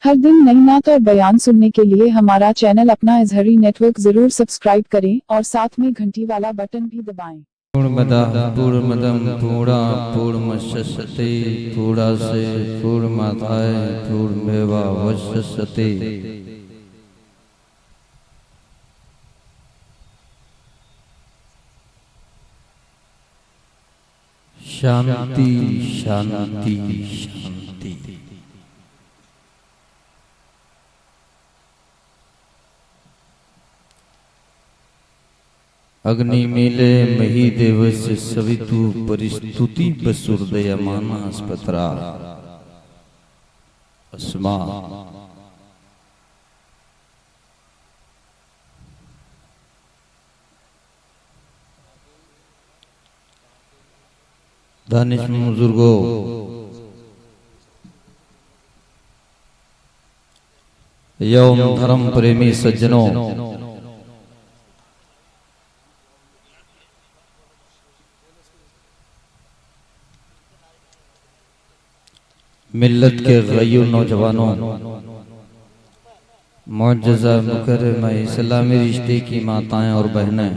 हर दिन नई नात और बयान सुनने के लिए हमारा चैनल अपना इजहरी नेटवर्क जरूर सब्सक्राइब करें और साथ में घंटी वाला बटन भी दबाएं। पूर्णमदः पूर्णमदं पूर्णमुदच्यते पूर्णस्य पूर्णमादाय पूर्णमेवावशिष्यते। शांति शांति शांति। अग्निमीले मही देवस्य सवितु परिस्तुति वसुर्दयमानास्पत्रा अस्मा। दानिश बुजुर्गों, यौम धर्म प्रेमी सज्जनों, मिल्लत के गय्यूर नौजवानों, मुअज्जज़ा मुकर्रमा इस्लामी रिश्ते की माताएं और बहनें,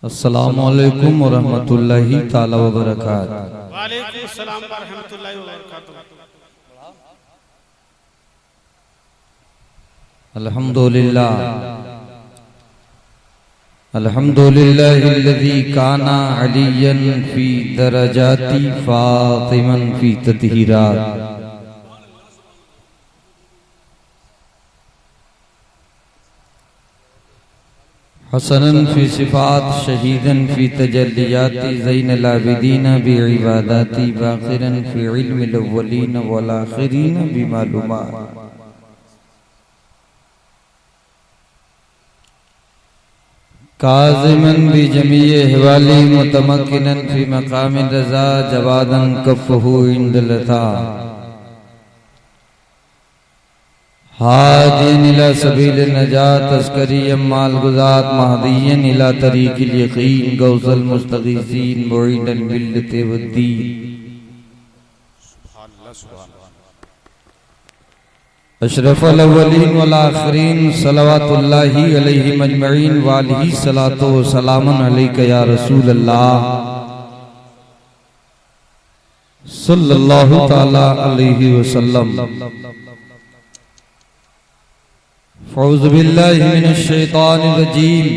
अस्सलामु अलैकुम व रहमतुल्लाहि ताला व बरकातहू। वालेकुम अस्सलाम व रहमतुल्लाहि व बरकातहू। अल्हम्दुलिल्लाह अल्हम्दुलिल्लाहिल्लज़ी काना अलियन फी दरजाति फातिमन फी तत्हीरात। हसनन फी सिफात शहीदन फी तजल्लियाति ज़ैनुल आबिदीन बि इबादाति बाक़िरन फी इल्मिल अव्वलीन वल आखिरीन बि मालूमात। काज़िमन बि जमीए हवाली मुतमक्किनन फी मकाम रज़ा जवादन कफ़हु इंदल था। हादियन इला सबील नजात तस्करी माल गुज़ात महदियन इला तरीक़िल यक़ीन गौसल मुस्तग़ीसीन मुईनल मिल्लत वद्दीन। अशरफुल अव्वलीन वल आखिरीन सलवातुल्लाहि अलैहिम अजमईन व अलैहि सलातो व सलामुन अलैका या रसूल अल्लाह सल्लल्लाहु तआला अलैहि वसल्लम। फ़ऊज़ु बिल्लाहि मिनश शैतानिर रजीम।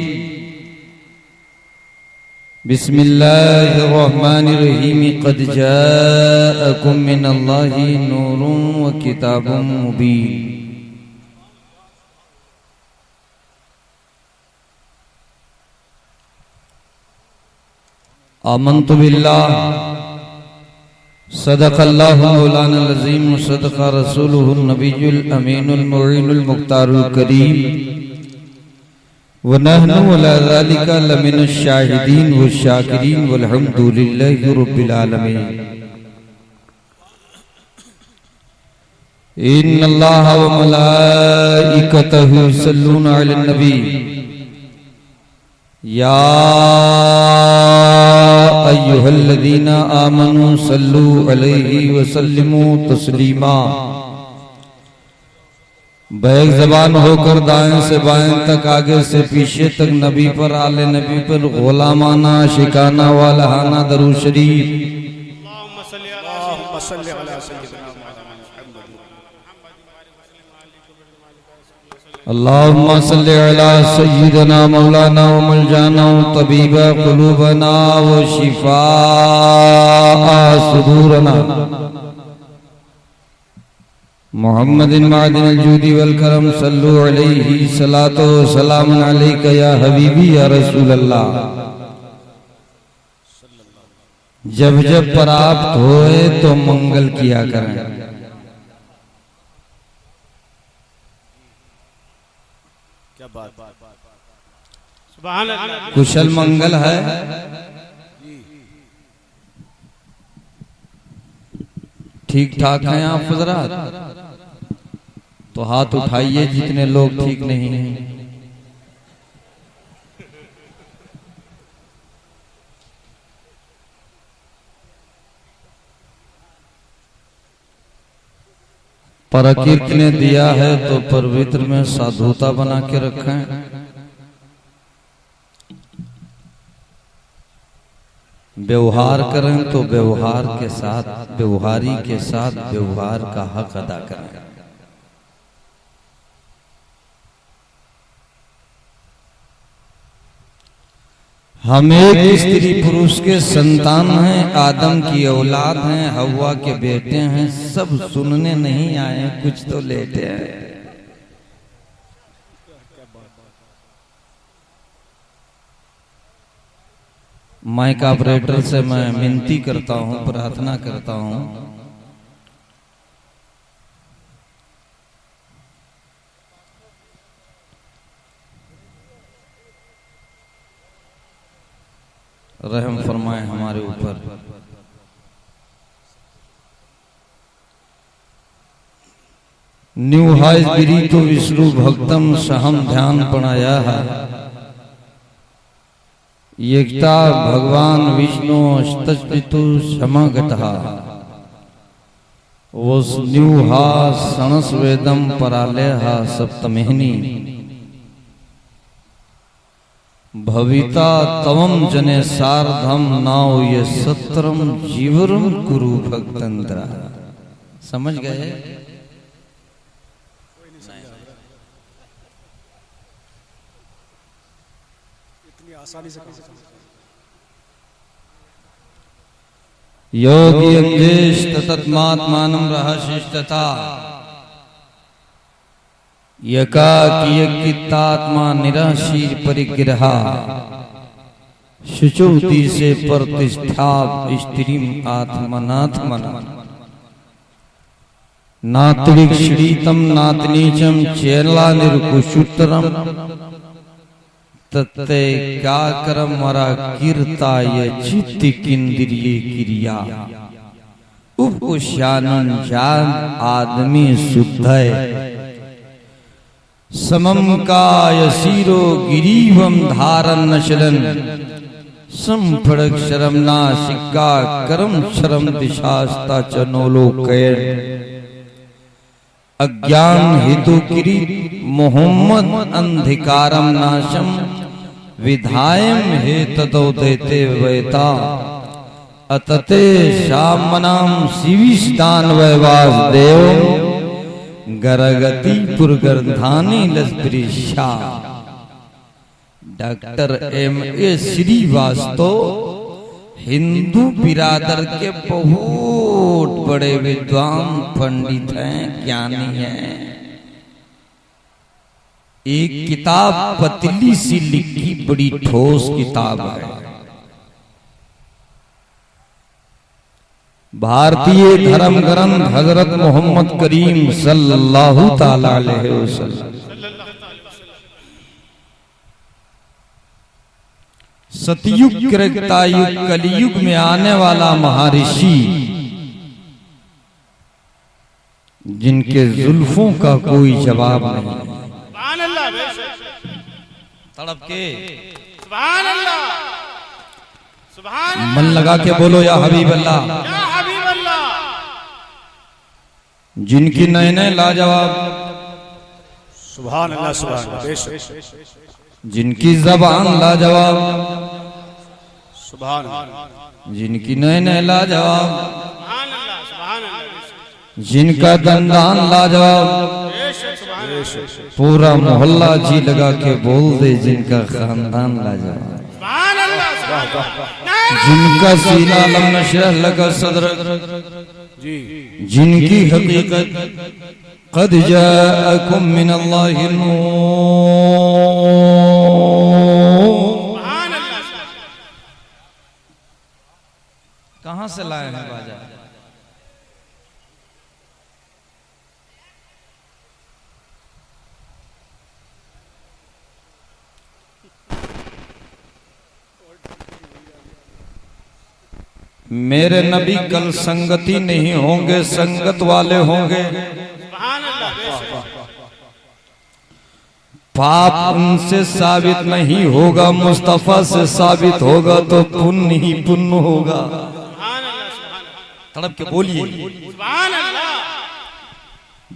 बिस्मिल्लाहिर रहमानिर रहीम। क़द जाअकुम मिनल्लाहि नूरुन व किताबुम मुबीन। आमन्तु बिल्लाह सदक़ल्लाहु मौलाना अज़ीम व सदक़ा रसूलुहुन नबियुल अमीनुल मुईनुल मुख्तारुल करीम व नहनु अला ज़ालिका लमिनश शाहिदीन व शाकिरीन वल्हम्दुलिल्लाहि रब्बिल आलमीन। इन्नल्लाहा व मलाइकतहु युसल्लूना अलन नबी या अय्युहल्लज़ीना आमनू सल्लू अलैहि व सल्लिमू तस्लीमा। बैग जबान होकर दाएं से बाएं तक, आगे से पीछे तक नबी पर, आले नबी पर गुलामाना शिकाना वालहाना दरूद शरीफ। अल्लाहुम्मा सल्ली अला सय्यिदिना अल्लाहुम्मा सल्ली अला सय्यिदिना मौलाना व मलजाना व तबीबा कुलूबना व शिफाआ सुदूरना मुहम्मदिन मादिनिल जूदी वल करम। सल्लु अलैहि सलातो व सलामुन अलैका या हबीबी या रसूल अल्लाह। जब जब प्राप्त होए तो मंगल किया करें। क्या बात। सुभान अल्लाह। कुशल मंगल है। ठीक ठाक हैं आप हज़रात? तो हाथ उठाइए जितने लोग ठीक नहीं हैं। प्रकृति ने दिया है तो पवित्र में साधुता बना के रखें। व्यवहार करें तो व्यवहार के साथ, व्यवहारी के साथ व्यवहार का हक अदा करें। हम एक स्त्री पुरुष के संतान हैं, आदम की औलाद हैं, हव्वा के बेटे हैं। सब सुनने नहीं आए, कुछ तो लेते हैं। माइक ऑपरेटर से मैं विनती करता हूं, प्रार्थना करता हूं, रहम फरमाए हमारे ऊपर। न्यू हाइज बिरी तो विष्णु भक्तम सहम ध्यान पणाया है। एकता भगवान विष्णु अष्टपितु समगतः वस न्यू हा सणस वेदम पराले हा सप्तमेहनी भविता तवम जने सार्धम नाव ये सत्रम जीवरम कुरु भक्तंद्रा। समझ गए? इतनी आसानी से योगी अंजेश तत्मात्मानं रहशिष्टता यकाकियकितात्मा निराशीर परिग्रहा शुचौती से प्रतिष्ठा स्त्रीम आत्मनात्मन नात्रिक्षणीतम नातनीचम चेला निर्कुशुतरम तत्ते काकरम मरा कीर्ताय चित्त किंद्रिय क्रिया उपशानन जान आदमी शुद्ध है। समम काय सीरो गिरीवम धारन नशलन संफड़क शरम नासिका करम शरम दिशास्ता चनोलो कैर अज्ञान हेतु किरी मोहम्मद अंधिकारम नाशम विधायम हे ततो देते वैता अतते शामनाम शिविष्टान वैवास देव गरगति पुरगर्धानी लस्प्रिशा। Doctor M.A. श्रीवास्तव हिंदू बिरादर के बहुत बड़े विद्वान पंडित हैं, ज्ञानी हैं। एक किताब पतली सी लिखी, बड़ी ठोस किताब है। भारतीय धर्म ग्रंथ हजरत मोहम्मद करीम सल्लल्लाहु ताला अलैहि वसल्लम सतयुग त्रेतायुग कलयुग में आने वाला महर्षि जिनके जुल्फों का कोई जवाब नहीं। सुभान अल्लाह, तड़प के सुभान अल्लाह, सुभान अल्लाह, मन लगा के बोलो या हबीब अल्लाह। या हबीब अल्लाह। जिनकी नैने लाजवाब, सुभान अल्लाह, सुभान अल्लाह, जिनकी जबान लाजवाब, सुभान अल्लाह, जिनकी नैने लाजवाब, सुभान अल्लाह, सुभान अल्लाह, जिनका दंदान लाजवाब, सुभान अल्लाह, पूरा मोहल्ला जी लगा के बोल दे जिनका खानदान लाजवाब, सुभान अल्लाह, जिनका सीना लम नशरह लगा सदर, जी, जिनकी हकीकत क़द जाअकुम मिनल्लाहि नूर। सुभान अल्लाह। कहां से लाए हैं बाजा? मेरे नबी कल संगति नहीं होंगे, संगत वाले होंगे। सुभान अल्लाह। पाप उनसे साबित नहीं होगा, मुस्तफा से साबित होगा तो पुण्य ही पुण्य होगा। सुभान अल्लाह, सुभान अल्लाह, तड़प के बोलिए सुभान अल्लाह।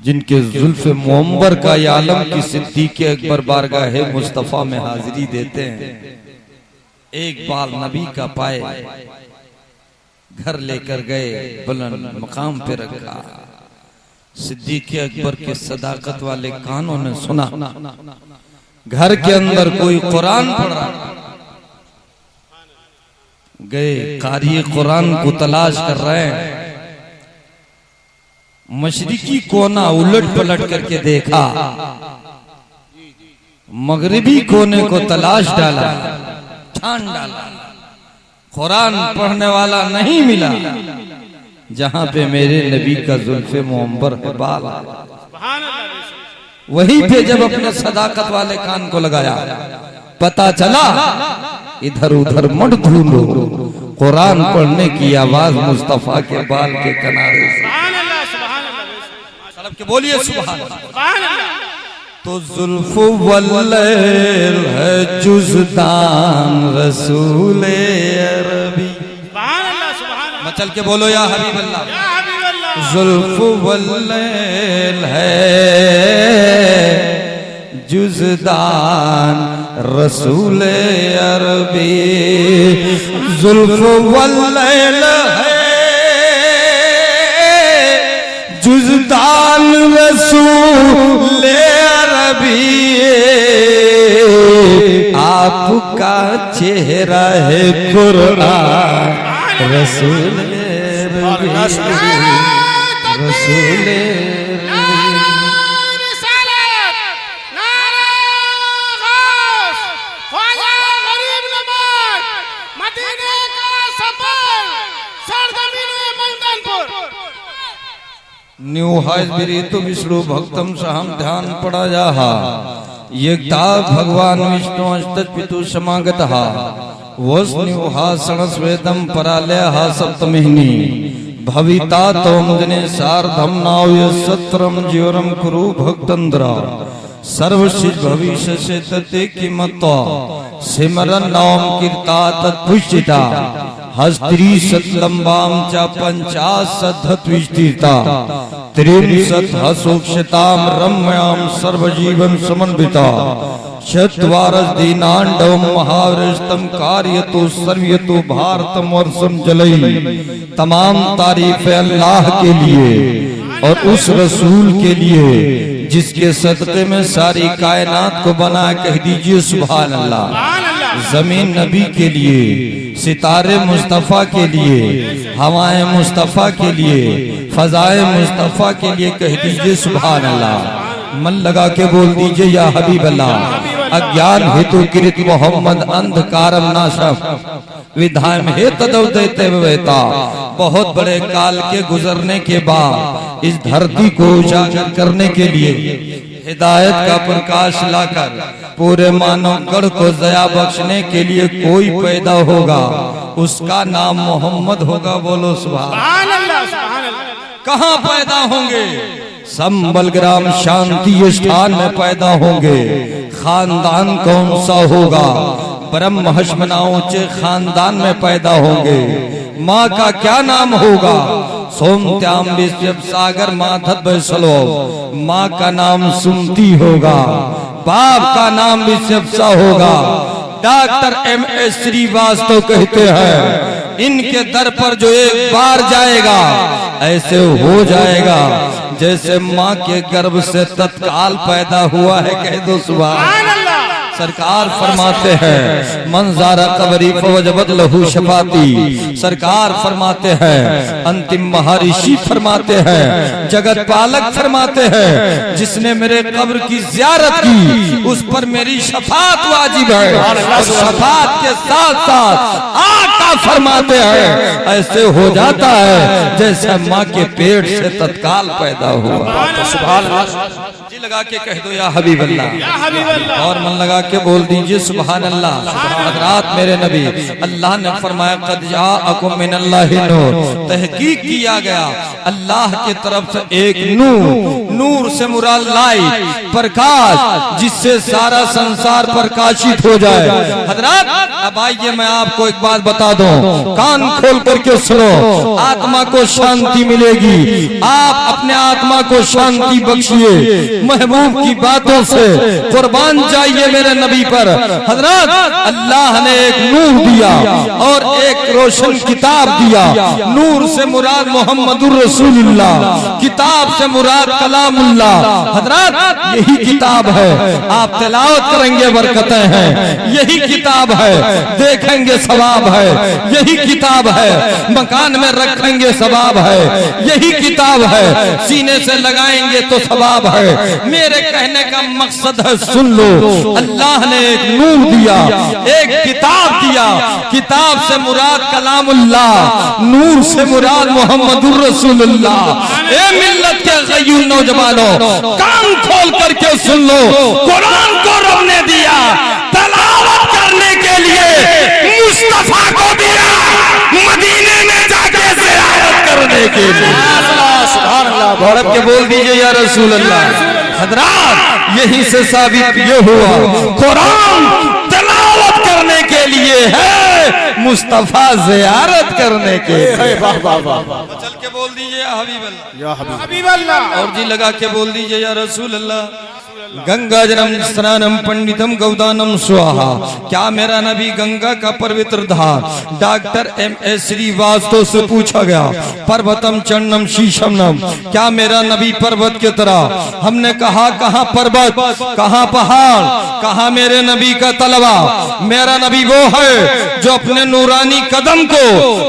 जिनके जुल्फ मुअम्बर का ये आलम की सिद्दीक़ अकबर बारगाह मुस्तफ़ा में हाजिरी देते हैं। एक बार नबी का पाए घर लेकर गए, बुलंद मकाम पे रखा। सिद्दीक़ अकबर के सदाकत वाले कानों ने सुना घर के अंदर कोई कुरान पढ़ रहा। गए, कारी कुरान को तलाश कर रहे हैं। मशरिकी कोना उलट पलट करके देखा, मगरिबी कोने को तलाश डाला, छान डाला, कुरान पढ़ने वाला नहीं मिला। जहां पे मेरे नबी का जुल्फे मुअम्बर है बाल, वहीं पे जब अपने सदाकत वाले कान को लगाया, पता चला इधर उधर मत ढूंढो, कुरान पढ़ने की आवाज मुस्तफा के बाल के किनारे से। के बोलिए सुभान अल्लाह। तो जुल्फ वल्लैल है जुज़दान रसूले अरबी। मचल के बोलो या हबीब अल्लाह। जुल्फ वल्लैल है जुज़दान रसूले अरबी। जुल्फ वल्लैल है जुज़दान रसूले अरबी। आपका चेहरा है कुरान रसूले अरबी, रसूले न्यू हाज बिरीतु विष्णु भक्तम सहम ध्यान पड़ा जाहा। एकता भगवान विष्णु अष्टज पितु समागतः। वस्न्यु हा सणस्वेदम परालयः सप्तमिहिनी। भविता तोम जने सार्धम नाव्य सत्रम ज्योरम कुरु भक्तंद्रा। सर्वशिष भविष्य से तते किमत्वा सिमरन नाम कीर्ता तत्पुष्टिता। हस्त्री सतलंबाम च पंचाशद्विष्टिता। त्रिंशत् हसोक्षताम रम्याम सर्वजीवन समन्विता। चत्वारस दीनांडवम महावृष्टम कार्यतो सर्वयतो भारतम वर्षम जलई। तमाम तारीफ अल्लाह के लिए और उस रसूल के लिए जिसके सदक़े में सारी कायनात को बना। कह दीजिए सुभान अल्लाह। जमीन नबी के लिए, सितारे मुस्तफ़ा के लिए, हवाएं मुस्तफ़ा के लिए, फजाए मुस्तफ़ा के लिए कह दीजिए सुभान अल्लाह। मन लगा के बोल दीजिए या हबीब अल्लाह। अज्ञान हेतु कृत मोहम्मद अंधकारम नाशक विधाम हे तदव देते वेता। बहुत बड़े काल के गुजरने के बाद इस धरती को उजागर करने के लिए हिदायत का प्रकाश लाकर पूरे मानव गढ़ को दया बख्शने के लिए कोई पैदा होगा, उसका नाम मोहम्मद होगा। बोलो सुभान अल्लाह। कहाँ पैदा होंगे? संबल ग्राम शांति स्थान में पैदा होंगे। खानदान कौन सा होगा? ब्रह्म हश्मना ऊंचे खानदान में पैदा होंगे। माँ का क्या नाम होगा? सोमत्याम विश्व सागर माधव बैसलो। माँ का नाम सुमती होगा। बाप का नाम विश्वसा होगा। Doctor M.A. श्रीवास्तव कहते हैं इनके दर पर जो एक बार जाएगा ऐसे हो जाएगा जैसे माँ के गर्भ से तत्काल पैदा हुआ है। कह दो सुभान। सरकार फरमाते हैं मंजारा कबरी फवजबत लहू शफाती। सरकार फरमाते हैं, अंतिम महर्षि फरमाते हैं, जगत पालक फरमाते हैं, जिसने मेरे कब्र की ज़ियारत की उस पर मेरी शफात वाजिब है। और शफात के साथ साथ आका फरमाते हैं ऐसे हो जाता है जैसे माँ के पेट से तत्काल पैदा हुआ। जी लगा के कह दो या हबीब अल्लाह। और मन लगा के बोल दीजिए सुभान अल्लाह। हज़रात मेरे नबी, अल्लाह ने फरमाया कद जाअकुम मिनल्लाहि नूर। तहकीक किया गया अल्लाह की तरफ से एक नूर। नूर से मुराद लाइट, प्रकाश, जिससे सारा संसार प्रकाशित हो जाए। हजरत अब आइए मैं आपको एक बात बता दूं, कान खोल करके सुनो, आत्मा को शांति मिलेगी। आप अपने आत्मा को शांति बख्शिए महबूब की बातों से, कुर्बान जाइए मेरे नबी पर। हजरत अल्लाह ने एक नूर दिया और एक रोशन किताब दिया। नूर से मुराद मोहम्मदुर रसूलुल्लाह, किताब से मुराद कलामुल्लाह। हजरत यही किताब है, आप तिलावत करेंगे बरकतें हैं। यही किताब है, देखेंगे सवाब है। यही किताब है, मकान में रखेंगे सवाब है। यही किताब है, सीने से लगाएंगे तो सवाब है। मेरे कहने का मकसद है सुन लो, अल्लाह ने एक नूर दिया, एक किताब दिया। किताब से मुराद कलामुल्लाह, नूर से मुराद मोहम्मदुर रसूलुल्लाह। ए मिल्लत के गयूर नौजवानों, कान खोल करके सुन लो, कुरान को रब ने दिया तलावत करने के लिए, मुस्तफा को दिया मदीने में जाके ज़ियारत करने के लिए। सुभान अल्लाह, भड़क के बोल दीजिए या रसूल अल्लाह। हजरात यहीं से साबित ये हुआ, कुरान तिलावत करने के लिए है, मुस्तफा ज़ियारत करने के लिए। वाह वाह वाह, चल के बोल दीजिए या हबीब अल्लाह, या हबीब अल्लाह। और जी लगा के बोल दीजिए या रसूल अल्लाह। गंगा जलम स्नानम पंडितम गौदानम स्वाहा। क्या मेरा नबी गंगा का पवित्र धार? Doctor M.A. श्रीवास्तव से पूछा गया, पर्वतम चरणम शीशमनम, क्या मेरा नबी पर्वत की तरह? हमने कहा कहाँ पर्वत, कहाँ पहाड़, कहाँ मेरे नबी का तलवा? मेरा नबी वो है जो अपने नूरानी कदम को,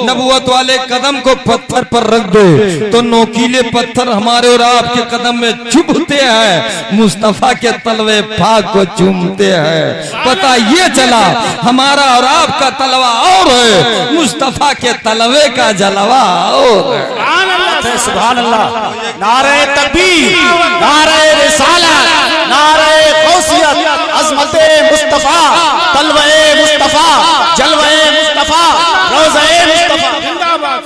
नबुवत वाले कदम को पत्थर पर रख दे तो नोकीले पत्थर हमारे और आपके कदम में चुभते हैं, मुस्तफा के तलवे पाक को चूमते हैं। पता ये चला हमारा और आपका तलवा और है, मुस्तफा के तलवे का जलवा और है। सुभान अल्लाह, नारे तकबीर, नारे रिसालत, नारे गौसियत, अज़मते मुस्तफा, तलवे मुस्तफा, जलवे मुस्तफा, रोज़े मुस्तफा। जिंदाबाद।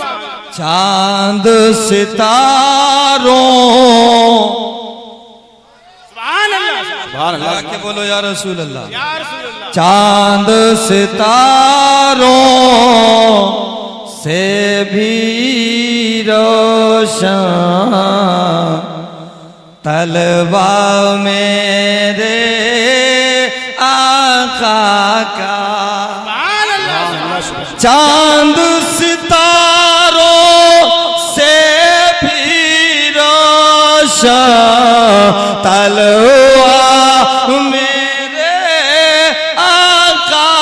चांद सितारों, सुभान अल्लाह, सुभान अल्लाह, के बोलो या रसूल अल्लाह। या रसूल अल्लाह। चांद सितारों से भी रोशन तलवा मेरे आका का। सुभान अल्लाह। चांद सितारों से भी रोशन तलवा मेरे आका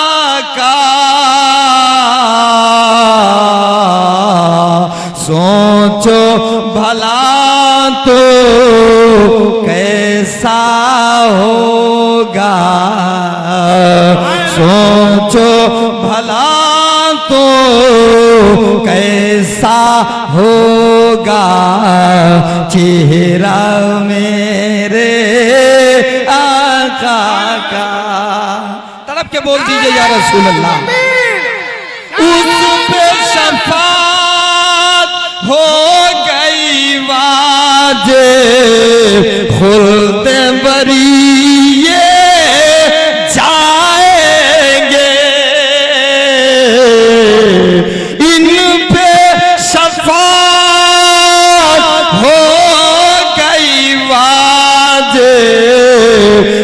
का। सोचो भला तो कैसा होगा, सोचो भला तो कैसा होगा चेहरा मेरे आका का। तड़प के बोल दीजिए या रसूल अल्लाह। उस पे शफात हो गई वाजे खुल्द बरिए जाएंगे, इन पे शफात हो गई वाजे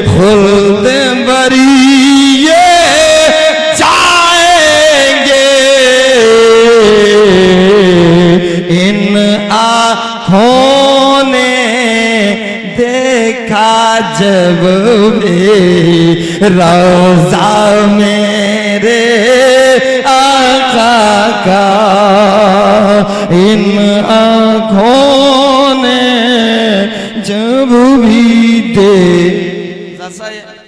खुल्द बरिए जाएंगे। इन आँखों ने देखा जब भी रोज़ा मेरे आका का, इन आँखों ने जब भी दे।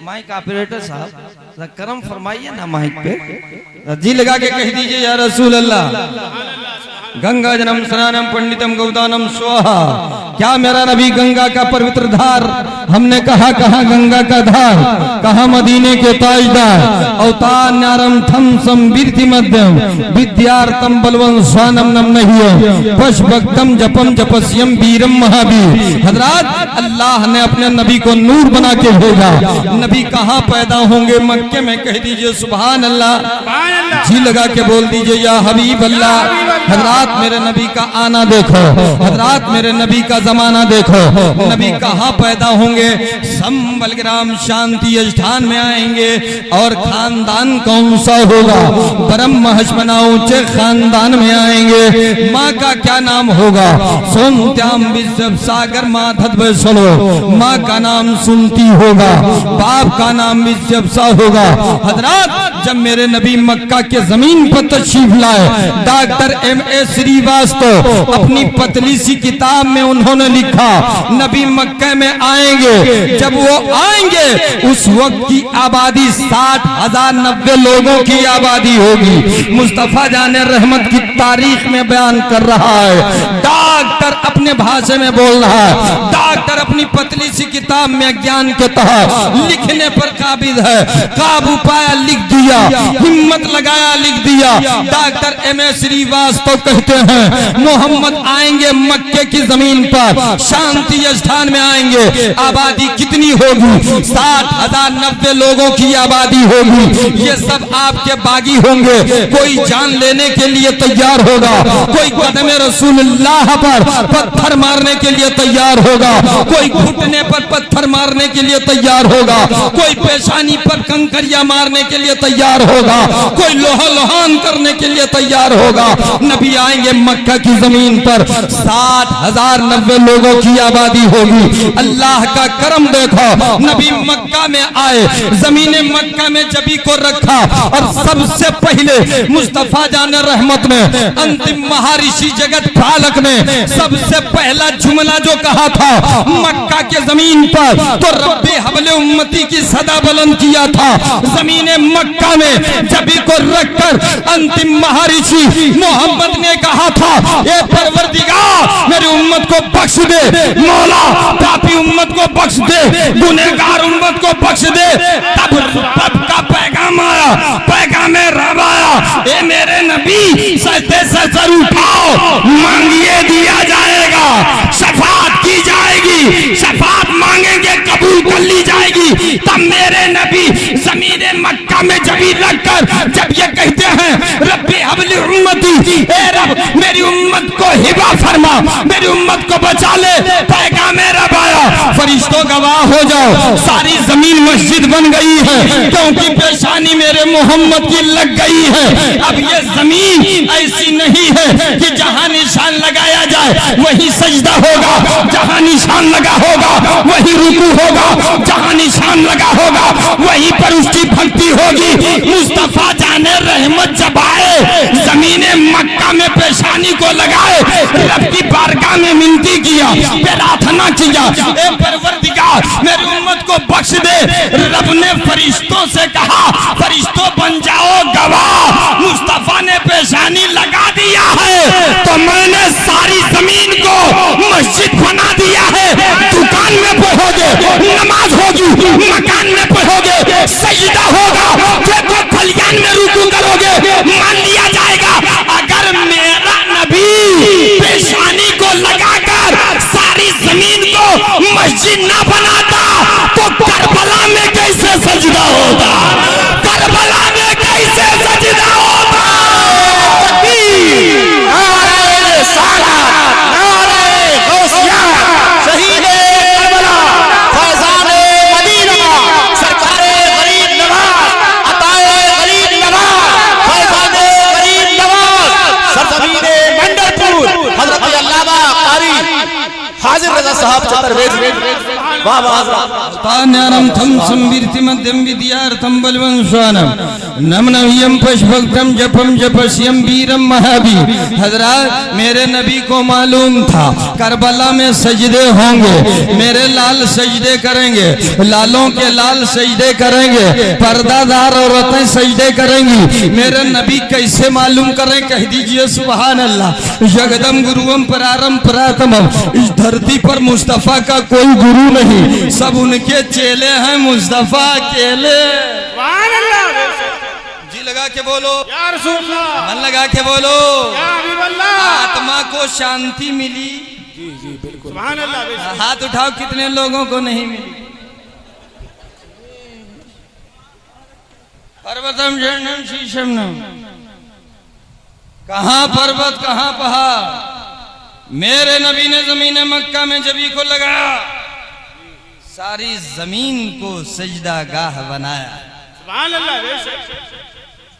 माइक ऑपरेटर साहब करम फरमाइए ना माइक पे, जी लगा के कह दीजिए या रसूल अल्लाह। गंगा जन्म स्नानम पंडितम गौदानम स्वाहा। क्या मेरा नबी गंगा का पवित्र धार हमने कहा कहाँ गंगा का धार, कहाँ मदीने के ताजदार। अवतार न्यारम थम संवीर्ति मध्यम विद्यार्थम बलवन स्वानम नम नहीं पश भक्तम जपम जपस्यम वीरम महावीर। हजरात, अल्लाह ने अपने नबी को नूर बना के भेजा। नबी कहाँ पैदा होंगे? मक्के में। कह दीजिए सुभान अल्लाह, जी लगा के बोल दीजिए या हबीब अल्लाह। हजरात, मेरे नबी का आना देखो, हजरात मेरे नबी का जमाना देखो। नबी कहाँ पैदा होंगे? संबल ग्राम शांति स्थान में आएंगे। और खानदान कौन सा होगा? ब्रह्म हस्मना ऊंचे खानदान में आएंगे। माँ का क्या नाम होगा? सोनत्याम विश्व सागर माधत वैसलो। माँ का नाम सुनती होगा, बाप का नाम विश्व सा होगा। हजरात, जब मेरे नबी मक्का के जमीन पर तशरीफ लाए, डॉक्टर M.A. श्रीवास्तव अपनी पतली सी किताब में उन्होंने लिखा, नबी मक्का में आएंगे। जब वो आएंगे उस वक्त की आबादी 60,090 लोगों की आबादी होगी। मुस्तफा जाने रहमत की तारीख में बयान कर रहा है। डॉक्टर अपने भाषा में बोल रहा है। डॉक्टर अपनी पतली सी किताब में ज्ञान के तहत लिखने पर काबिज है। काबू पाया, लिख दिया, हिम्मत लगाया, लिख दिया। Doctor M.A. श्रीवास्तव कहते हैं मोहम्मद आएंगे मक्के की जमीन पर, शांति स्थान में आएंगे। आबादी कितनी होगी? 60,090 लोगों की आबादी होगी। ये सब आपके बागी होंगे। कोई जान लेने के लिए तैयार होगा, कोई कदम रसूलुल्लाह पर पत्थर मारने के लिए तैयार होगा, कोई घुटने पर पत्थर मारने के लिए तैयार होगा, कोई पेशानी पर कंकरिया मारने के लिए तैयार होगा, कोई लोहा लोहान करने के लिए तैयार होगा। नबी आएंगे मक्का की जमीन पर, 60,090 लोगों की आबादी होगी। अल्लाह का करम देखो, नबी मक्का में आए, जमीने मक्का में जबी को रखा। और सबसे पहले मुस्तफा जान रहमत ने, अंतिम महर्षि जगत पालक ने सबसे पहला जुमला जो कहा था मक्का के जमीन पर, तो रब्बे हबले उम्मती की सदा बुलंद किया था। जमीने मक्का में जबी को रखकर अंतिम महर्षि मोहम्मद ने कहा था, ए परवरदिगार मेरी उम्मत को बख्श दे, मौला पापी उम्मत को बख्श दे, गुनहगार उम्मत को बख्श दे। तब का पैगाम आया, पैगाम रब आया, ए मेरे नबी सजदे से सर उठाओ, मांगिए दिया जाएगा, शफाअत की जाएगी, शफाअत मांगेंगे कबूल कर ली जाएगी। तब मेरे नबी जमीने मक्का में जबी रखकर जब ये कहते हैं रब्बे हबली उम्मती, ए रब मेरी उम्मत को हिबा फरमा, मेरी उम्मत को बचा ले, पैगाम रब आया। फरिश्तों गवाह हो जाओ, सारी जमीन मस्जिद बन गई है, क्योंकि पेशानी मेरे मोहम्मद की लग गई है। अब ये जमीन ऐसी नहीं है कि जहां निशान लगाया जाए वही सजदा होगा, जहां निशान लगा होगा वही रुकू होगा, जहां निशान लगा होगा वहीं पर उसकी भक्ति होगी। मुस्तफा जाने रहमत जब आए, जमीने मक्का में पेशानी को लगाए, रब की बारगाह में मिनती किया, प्रार्थना किया, ए परवरदिगार मेरी उम्मत को बख्श दे। रब ने फरिश्तों से कहा, फरिश्तों बन जाओ गवाह, मुस्तफा ने पेशानी लगा दिया है तो मैंने सारी जमीन को मस्जिद बना दिया है। दुकान में पढ़ोगे नमाज होगी, मकान में पढ़ोगे सजदा होगा, देखो खलियान में रुकू करोगे, मान लिया जाएगा। अगर मेरा नबी पेशानी को लगाकर सारी जमीन को मस्जिद ना बनाता तो करबला में कैसे सजदा होता, करबला में कैसे सजदा होता। हाजिर रजा साहब तान्यारम थम संवीर्ति मध्यम विद्यार्थम बलवं स्वानम नमनव्यम पशभक्तम जपम जपस्यम वीरम महावीर। हजरत मेरे नबी को मालूम था करबला में सजदे होंगे, मेरे लाल सजदे करेंगे, लालों के लाल सजदे करेंगे, पर्दादार औरतें सजदे करेंगी। मेरे नबी कैसे मालूम करें? कह दीजिए सुभान अल्लाह। जगदम गुरुवम परारम परातमम। इस धरती पर मुस्तफा का कोई कोई गुरु नहीं, सब उनके चेले हैं, मुस्तफा अकेले। सुभान अल्लाह। जी लगा के बोलो, या रसूल अल्लाह, मन लगा के बोलो। या हबीब अल्लाह। आत्मा को शांति मिली। जी जी बिल्कुल। सुभान अल्लाह। हाथ उठाओ, कितने लोगों को नहीं मिली। पर्वतम झरनम शीशम नम, कहाँ पर्वत कहाँ पहाड़। मेरे नबी ने जमीन मक्का में जबी को लगाया, सारी जमीन को सजदा गाह बनाया। सुभान अल्लाह।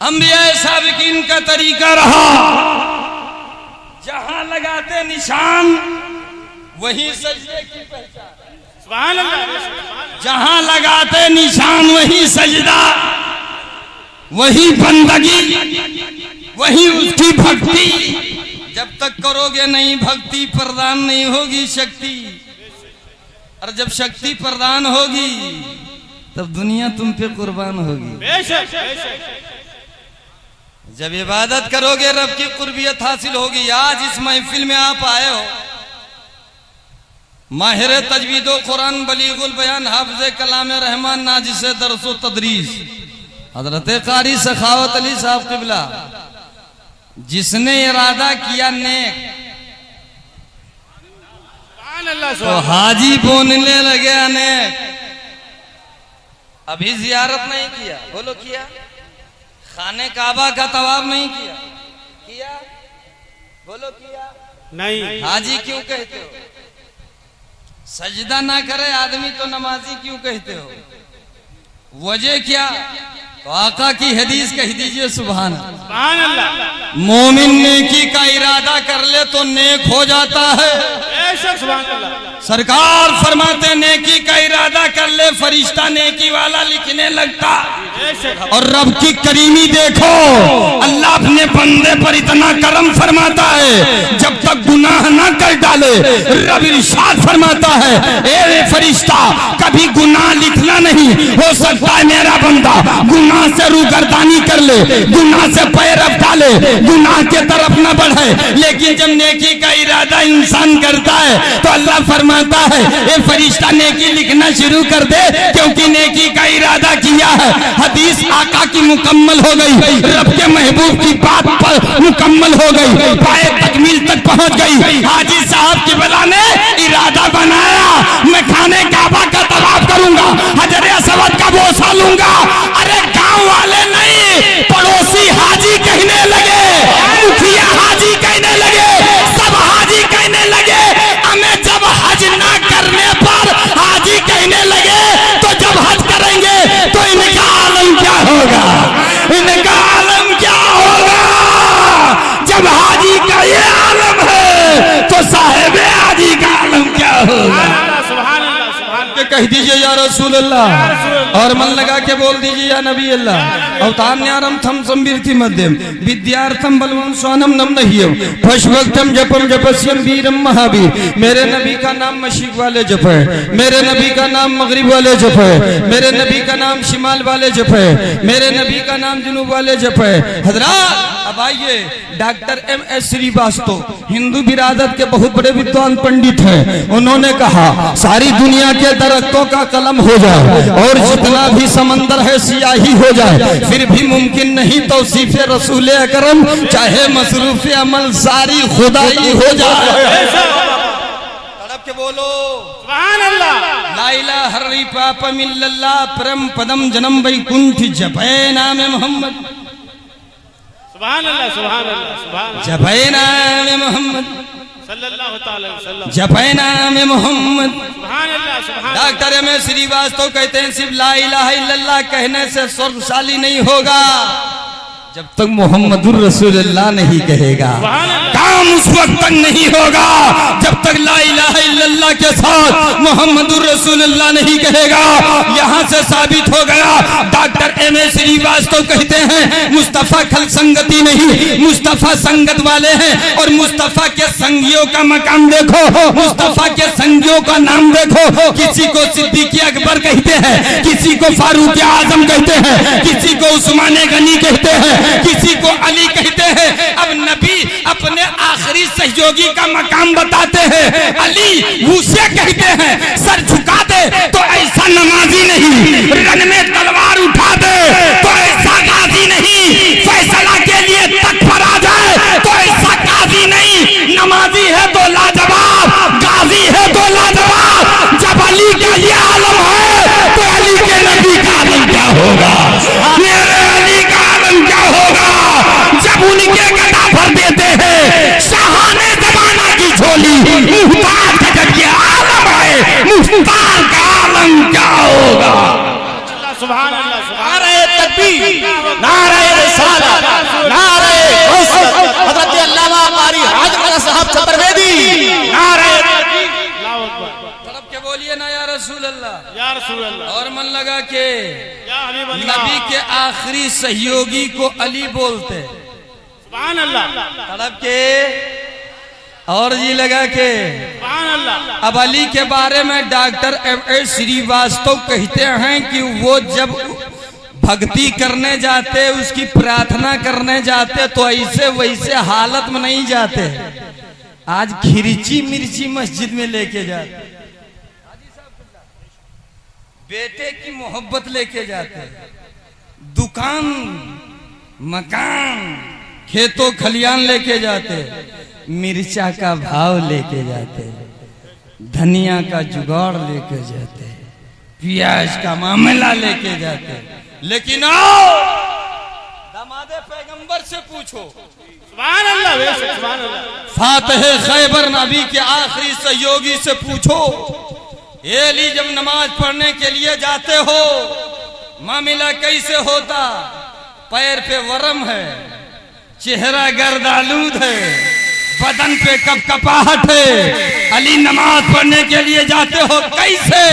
अंबिया साबिकीन का तरीका रहा, जहां लगाते निशान वही सजदे की पहचान। सुभान अल्लाह। जहां लगाते निशान वही सजदा, वही बंदगी, वही उसकी भक्ति। जब तक करोगे नहीं भक्ति, प्रदान नहीं होगी शक्ति। और जब शक्ति प्रदान होगी तब दुनिया तुम पे कुर्बान होगी। बेशक बेशक। जब इबादत करोगे रब की कुर्बियत हासिल होगी। आज इस महफिल में आप आए हो, माहिर तजवीदो कुरान, बलीगुल बयान, हाफिज़ कलाम रहमान, नाजिस दरसो तदरीस, हजरत कारी सखावत अली साहब क़िबला, जिसने इरादा किया नेक तो हाजी बोलने लगे अनेक। अभी जियारत नहीं किया, बोलो किया? खाने काबा का तवाफ नहीं किया, किया? बोलो किया? नहीं। हाजी क्यों कहते हो? सजदा ना करे आदमी तो नमाजी क्यों कहते हो? वजह क्या? तो आका की हदीस कह दीजिए, सुभान अल्लाह। सुभान अल्लाह। मोमिन नेकी का इरादा कर ले तो नेक हो जाता है। बेशक। सुभान अल्लाह। सरकार फरमाते नेकी का इरादा कर ले, फरिश्ता नेकी वाला लिखने लगता। बेशक। और रब की करीमी देखो, अल्लाह अपने बंदे पर इतना करम फरमाता है, जब तक गुनाह ना कर डाले रब इरशाद फरमाता है, ए फरिश्ता कभी गुनाह लिखना नहीं। हो सकता है मेरा बंदा गुनाह से रूगर्दानी कर ले, गुनाह से पैर रफ डाले, गुनाह के तरफ न बढ़े, लेकिन जब नेकी का इरादा इंसान करता है तो अल्लाह फरमाता है, ए फरिश्ता नेकी लिखना शुरू कर दे, क्योंकि नेकी का इरादा किया है। हदीस आका की मुकम्मल हो गई, रब के महबूब की बात पर मुकम्मल हो गई, पाए तकमील तक पहुंच गई। हाजी साहब की बला ने इरादा बनाया, मैं खाने काबा का तवाफ करूंगा, हजर असवद का बोसा लूंगा। अरे गांव वाले नहीं, पड़ोसी हाजी कहने लगे, मुखिया हाजी कहने लगे, सब हाजी कहने लगे। हमें जब हज ना करने पर हाजी कहने लगे, तो जब हज करेंगे तो इनका आलम क्या होगा? इनका आलम क्या होगा? जब हाजी का ये आलम है तो साहेब हाजी का आलम क्या होगा? कह दीजिए या रसूल अल्लाह, और मन लगा के बोल दीजिए या नबी अल्लाह। अवतान्यारम थम संबीरति मध्यम विद्यार्थम बलवम स्वानम नम नहियम फशवक्तम जपम जपस्यम वीरम महावीर। मेरे नबी का नाम मशीक वाले जप है, मेरे नबी का नाम मगरिब वाले जप है, मेरे नबी का नाम शिमाल वाले जप है, मेरे नबी का नाम जुनूब वाले जप है। हजरात अब आइए, डॉक्टर M.S. श्रीवास्तव हिंदू बिरादत के बहुत बड़े विद्वान पंडित हैं, उन्होंने कहा सारी दुनिया के दरख्तों का कलम हो जाए और जितना भी समंदर है सियाही हो जाए, फिर भी मुमकिन नहीं तौसीफ रसूल अकरम, चाहे मसरूफ अमल सारी खुदाई हो जाए। तड़प के बोलो सुभान अल्लाह। ला इलाहा इल्लल्लाह परम पदम जन्म वैकुंठ जपे नाम मोहम्मद। सुभान अल्लाह। सुभान अल्लाह। सुभान जपे नाम मोहम्मद, सल्लल्लाहु ताला अलैहि वसल्लम। जपे नाम मोहम्मद। सुभान अल्लाह। सुभान डॉक्टर M.S. श्रीवास्तव कहते हैं सिर्फ ला इलाहा इल्लल्लाह कहने से स्वर्गशाली नहीं होगा जब तक मोहम्मदुर रसूलुल्लाह नहीं कहेगा। काम उस वक्त तक नहीं होगा जब तक ला इलाहा इल्लल्लाह के साथ मोहम्मदुर रसूलुल्लाह नहीं कहेगा। यहाँ से साबित हो गया। Doctor M.S. श्रीवास्तव कहते हैं मुस्तफा खल संगति नहीं, मुस्तफा संगत वाले हैं। और मुस्तफा के संगियों का मकाम देखो, मुस्तफा के संगियों का नाम देखो। किसी को सिद्दीक अकबर कहते हैं, किसी को फारूक आजम कहते हैं, किसी को उस्मान गनी कहते हैं, किसी को अली कहते हैं। अब नबी अपने आखिरी सहयोगी का मकाम बताते हैं, अली उसे कहते हैं। सर अंजाम क्या होगा। सुभान अल्लाह सुभान नारे तकबीर, नारे रिसालत, नारे गौसियत, हजरत अल्लामा कारी हाजी खान साहब चतुर्वेदी, नारे अल्लाहु अकबर। तड़प के बोलिए ना या रसूल अल्लाह, या रसूल अल्लाह, और मन लगा के या हबीब अल्लाह। नबी के आखिरी सहयोगी को अली बोलते। सुभान अल्लाह, तड़प के और जी लगा के। सुभान अल्लाह। अब अली के बारे में डॉक्टर M.A. श्रीवास्तव कहते हैं कि वो जब भक्ति करने जाते, उसकी प्रार्थना करने जाते, तो ऐसे वैसे हालत में नहीं जाते। आज खिरची मिर्ची मस्जिद में लेके जाते, बेटे की मोहब्बत लेके जाते, दुकान मकान खेतों खलियान लेके जाते, मिर्चा का भाव लेके जाते, धनिया का जुगाड़ लेके जाते, प्याज का मामला लेके जाते। लेकिन आओ दामादे पैगंबर से पूछो, सुभान अल्लाह, बेशक सुभान अल्लाह। फातिह खैबर नबी के आखिरी सहयोगी से पूछो, ए अली जब नमाज पढ़ने के लिए जाते हो मामला कैसे होता? पैर पे वरम है, चेहरा गर्दालूद है, बदन पे कपकपाहट है, अली नमाज पढ़ने के लिए जाते हो कैसे?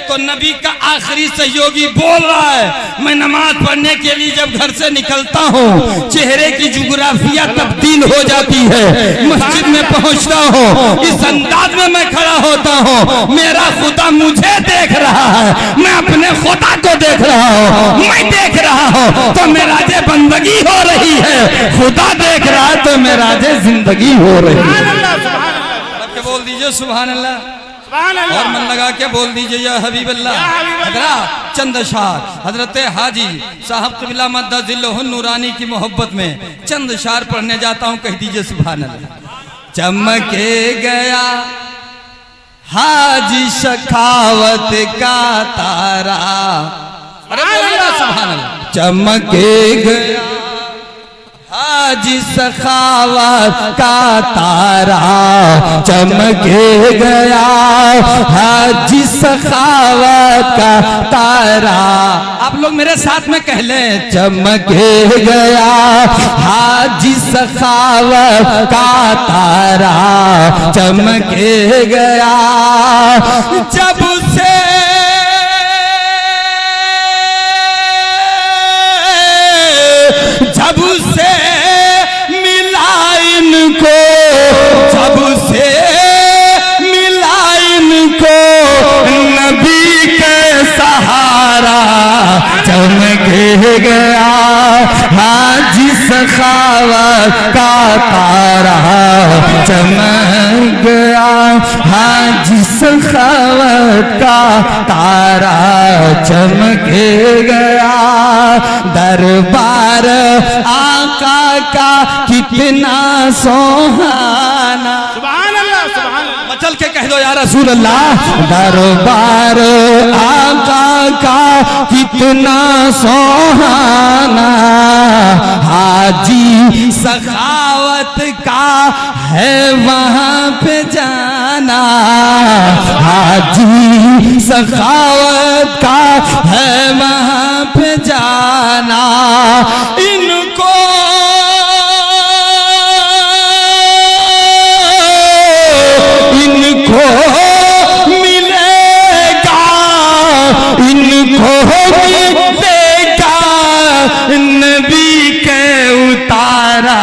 तो नबी का आखिरी सहयोगी बोल रहा है, मैं नमाज पढ़ने के लिए जब घर से निकलता हूँ चेहरे की जुग्राफिया तब्दील हो जाती है, मस्जिद में पहुँचता हूँ इस अंदाज में मैं खड़ा होता हूँ, मेरा खुदा मुझे देख रहा है, मैं अपने खुदा को देख रहा हूँ, मैं देख रहा हूँ तो मेरा जे बंदगी हो रही है, खुदा देख रहा है तो मेरा जे जिंदगी हो रही है। सुभान अल्लाह, सुभान अल्लाह, के बोल दीजिए सुभान अल्लाह, सुभान अल्लाह। और मन लगा के बोल दीजिए या हबीब अल्लाह। हजरत चंद शार हजरत हाजी साहब क़िबला मद्दजिल्लहुन नूरानी की मोहब्बत में चंद शार पढ़ने जाता हूँ, कह दीजिए सुभान अल्लाह। चमके गया हाजी सखावत का तारा, अरे बोलिए ना सुभान अल्लाह। चमके गया हाजी सखावत का तारा, चमके गया हाजी सखावत का तारा। आप लोग मेरे साथ में कह लें, चमके गया हाजी सखावत का तारा, चमके गया जब से मिला इनको, जब से मिला इनको नबी के सहारा, चमके गया हाजी सखावत का तारा, चमक गया हाजी सखावत का तारा, चमके गया दरबार आका का कितना सुहाना। सुभान अल्लाह, सुभान अल्लाह। मचल के कह दो या रसूल अल्लाह। दरबार आका का कितना सुहाना, हाजी सखावत का है वहां पे जाना, हाजी सखावत का है वहां पे जाना। इनको इनको मिलेगा, इनको मिलेगा नबी के उतारा,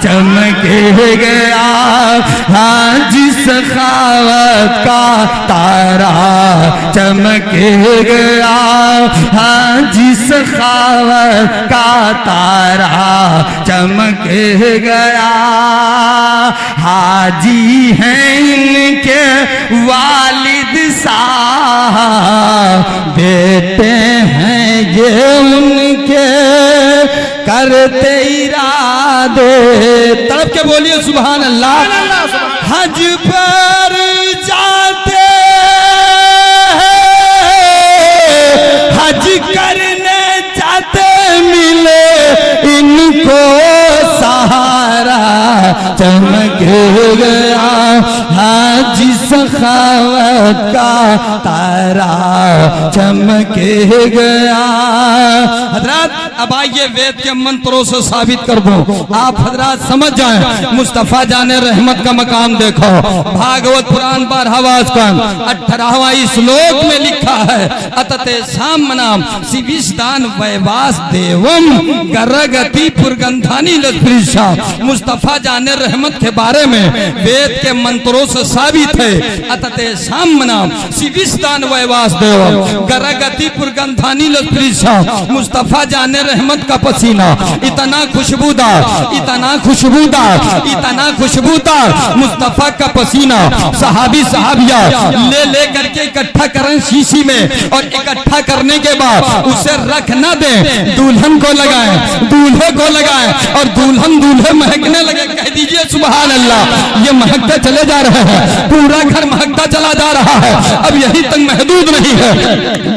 चमके गया हाजी सखावत का तारा, चमके गया हाजी सखावत का तारा, चमके गया। हाजी हैं इनके वालिद साहब, बेटे हैं ये उनके करते इरादे। तड़प के बोलिए सुभान अल्लाह। हज पर जाते हज करने जाते मिले इनको सहारा, चमके गया हाजी सखावत का तारा चमके गया। हजरत अब आइए वेद के मंत्रों से साबित कर दूं, आप हजरत समझ जाएं। मुस्तफा जाने रहमत का मकाम देखो, भागवत पुराण 12वां स्कंद 18वां श्लोक में लिखा है, अतते साम नाम शिविष्टान वैवास देवम गरगति पुरगंधानी लस्प्रिशा। मुस्तफा जाने रहमत के बारे में वेद के मंत्रों से साबित है, अतते साम नाम शिविष्टान वैवास देवम गरगति पुरगंधानी लस्प्रिशा। मुस्तफा जाने रहमत का पसीना इतना खुशबूदार, इतना खुशबूदार, इतना खुशबूदार मुस्तफा का पसीना सहाबी सहाबिया ले करके इकट्ठा करें शीशी में, और इकट्ठा करने के बाद उसे रख न दें, दुल्हन को लगाएं, दूल्हे को लगाएं, और दुल्हन दूल्हे महकने लगे। कह दीजिए सुभान अल्लाह। ये महकते चले जा रहे हैं, पूरा घर महकता चला जा रहा है। अब यही तक महदूद नहीं है।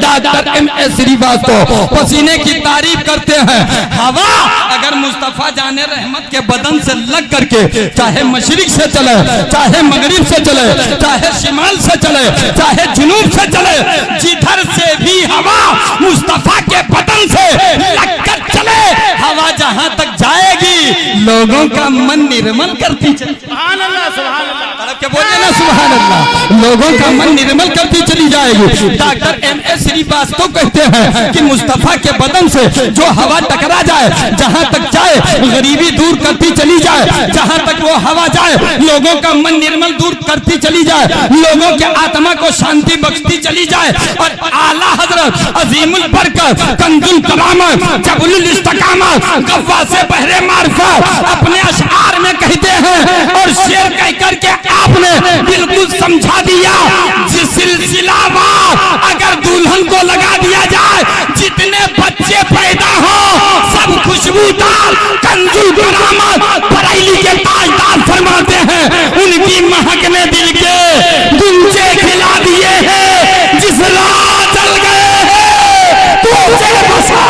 Doctor M.A. श्रीवास्तव पसीने की तारीफ करते हैं। हवा अगर मुस्तफा जाने रहमत के बदन से लग करके चाहे मशरिक से चले, चाहे मगरिब से चले, चाहे शिमाल से चले, चाहे जुनूब से चले, जिधर से भी हवा मुस्तफा के बदन से लगकर चले, हवा जहां तक जाएगी लोगों का मन निर्मल करती चली। सुभान अल्लाह, सुभान अल्लाह। तड़प के बोलिए ना सुभान अल्लाह। लोगों का मन निर्मल करती चली जाएगी। Doctor M.A. श्रीवास्तव कहते हैं कि मुस्तफा के बदन से जो हवा टकरा जाए, जहां तक जाए गरीबी दूर करती चली जाए, जहां तक वो हवा जाए लोगों का मन निर्मल दूर करती चली जाए, लोगों के आत्मा को शांति बख्शती चली जाए। और आला हजरत अजीमुल बरकत कंजुल कलामत जबुल इस्तकामत गव्वासे बहरे मारिफत अपने अशआर में कहते हैं, और शेर कह करके आपने बिल्कुल समझा दिया। जिस सिलसिलावार अगर दुल्हन को लगा दिया जाए, जितने बच्चे पैदा हो सब खुशबूदार कंजुल करामत बरेली के ताजदार फरमाते हैं, उनकी महक ने दिल के गुंजे खिला दिए हैं। जिस राह चल गए हैं तुझे बसा,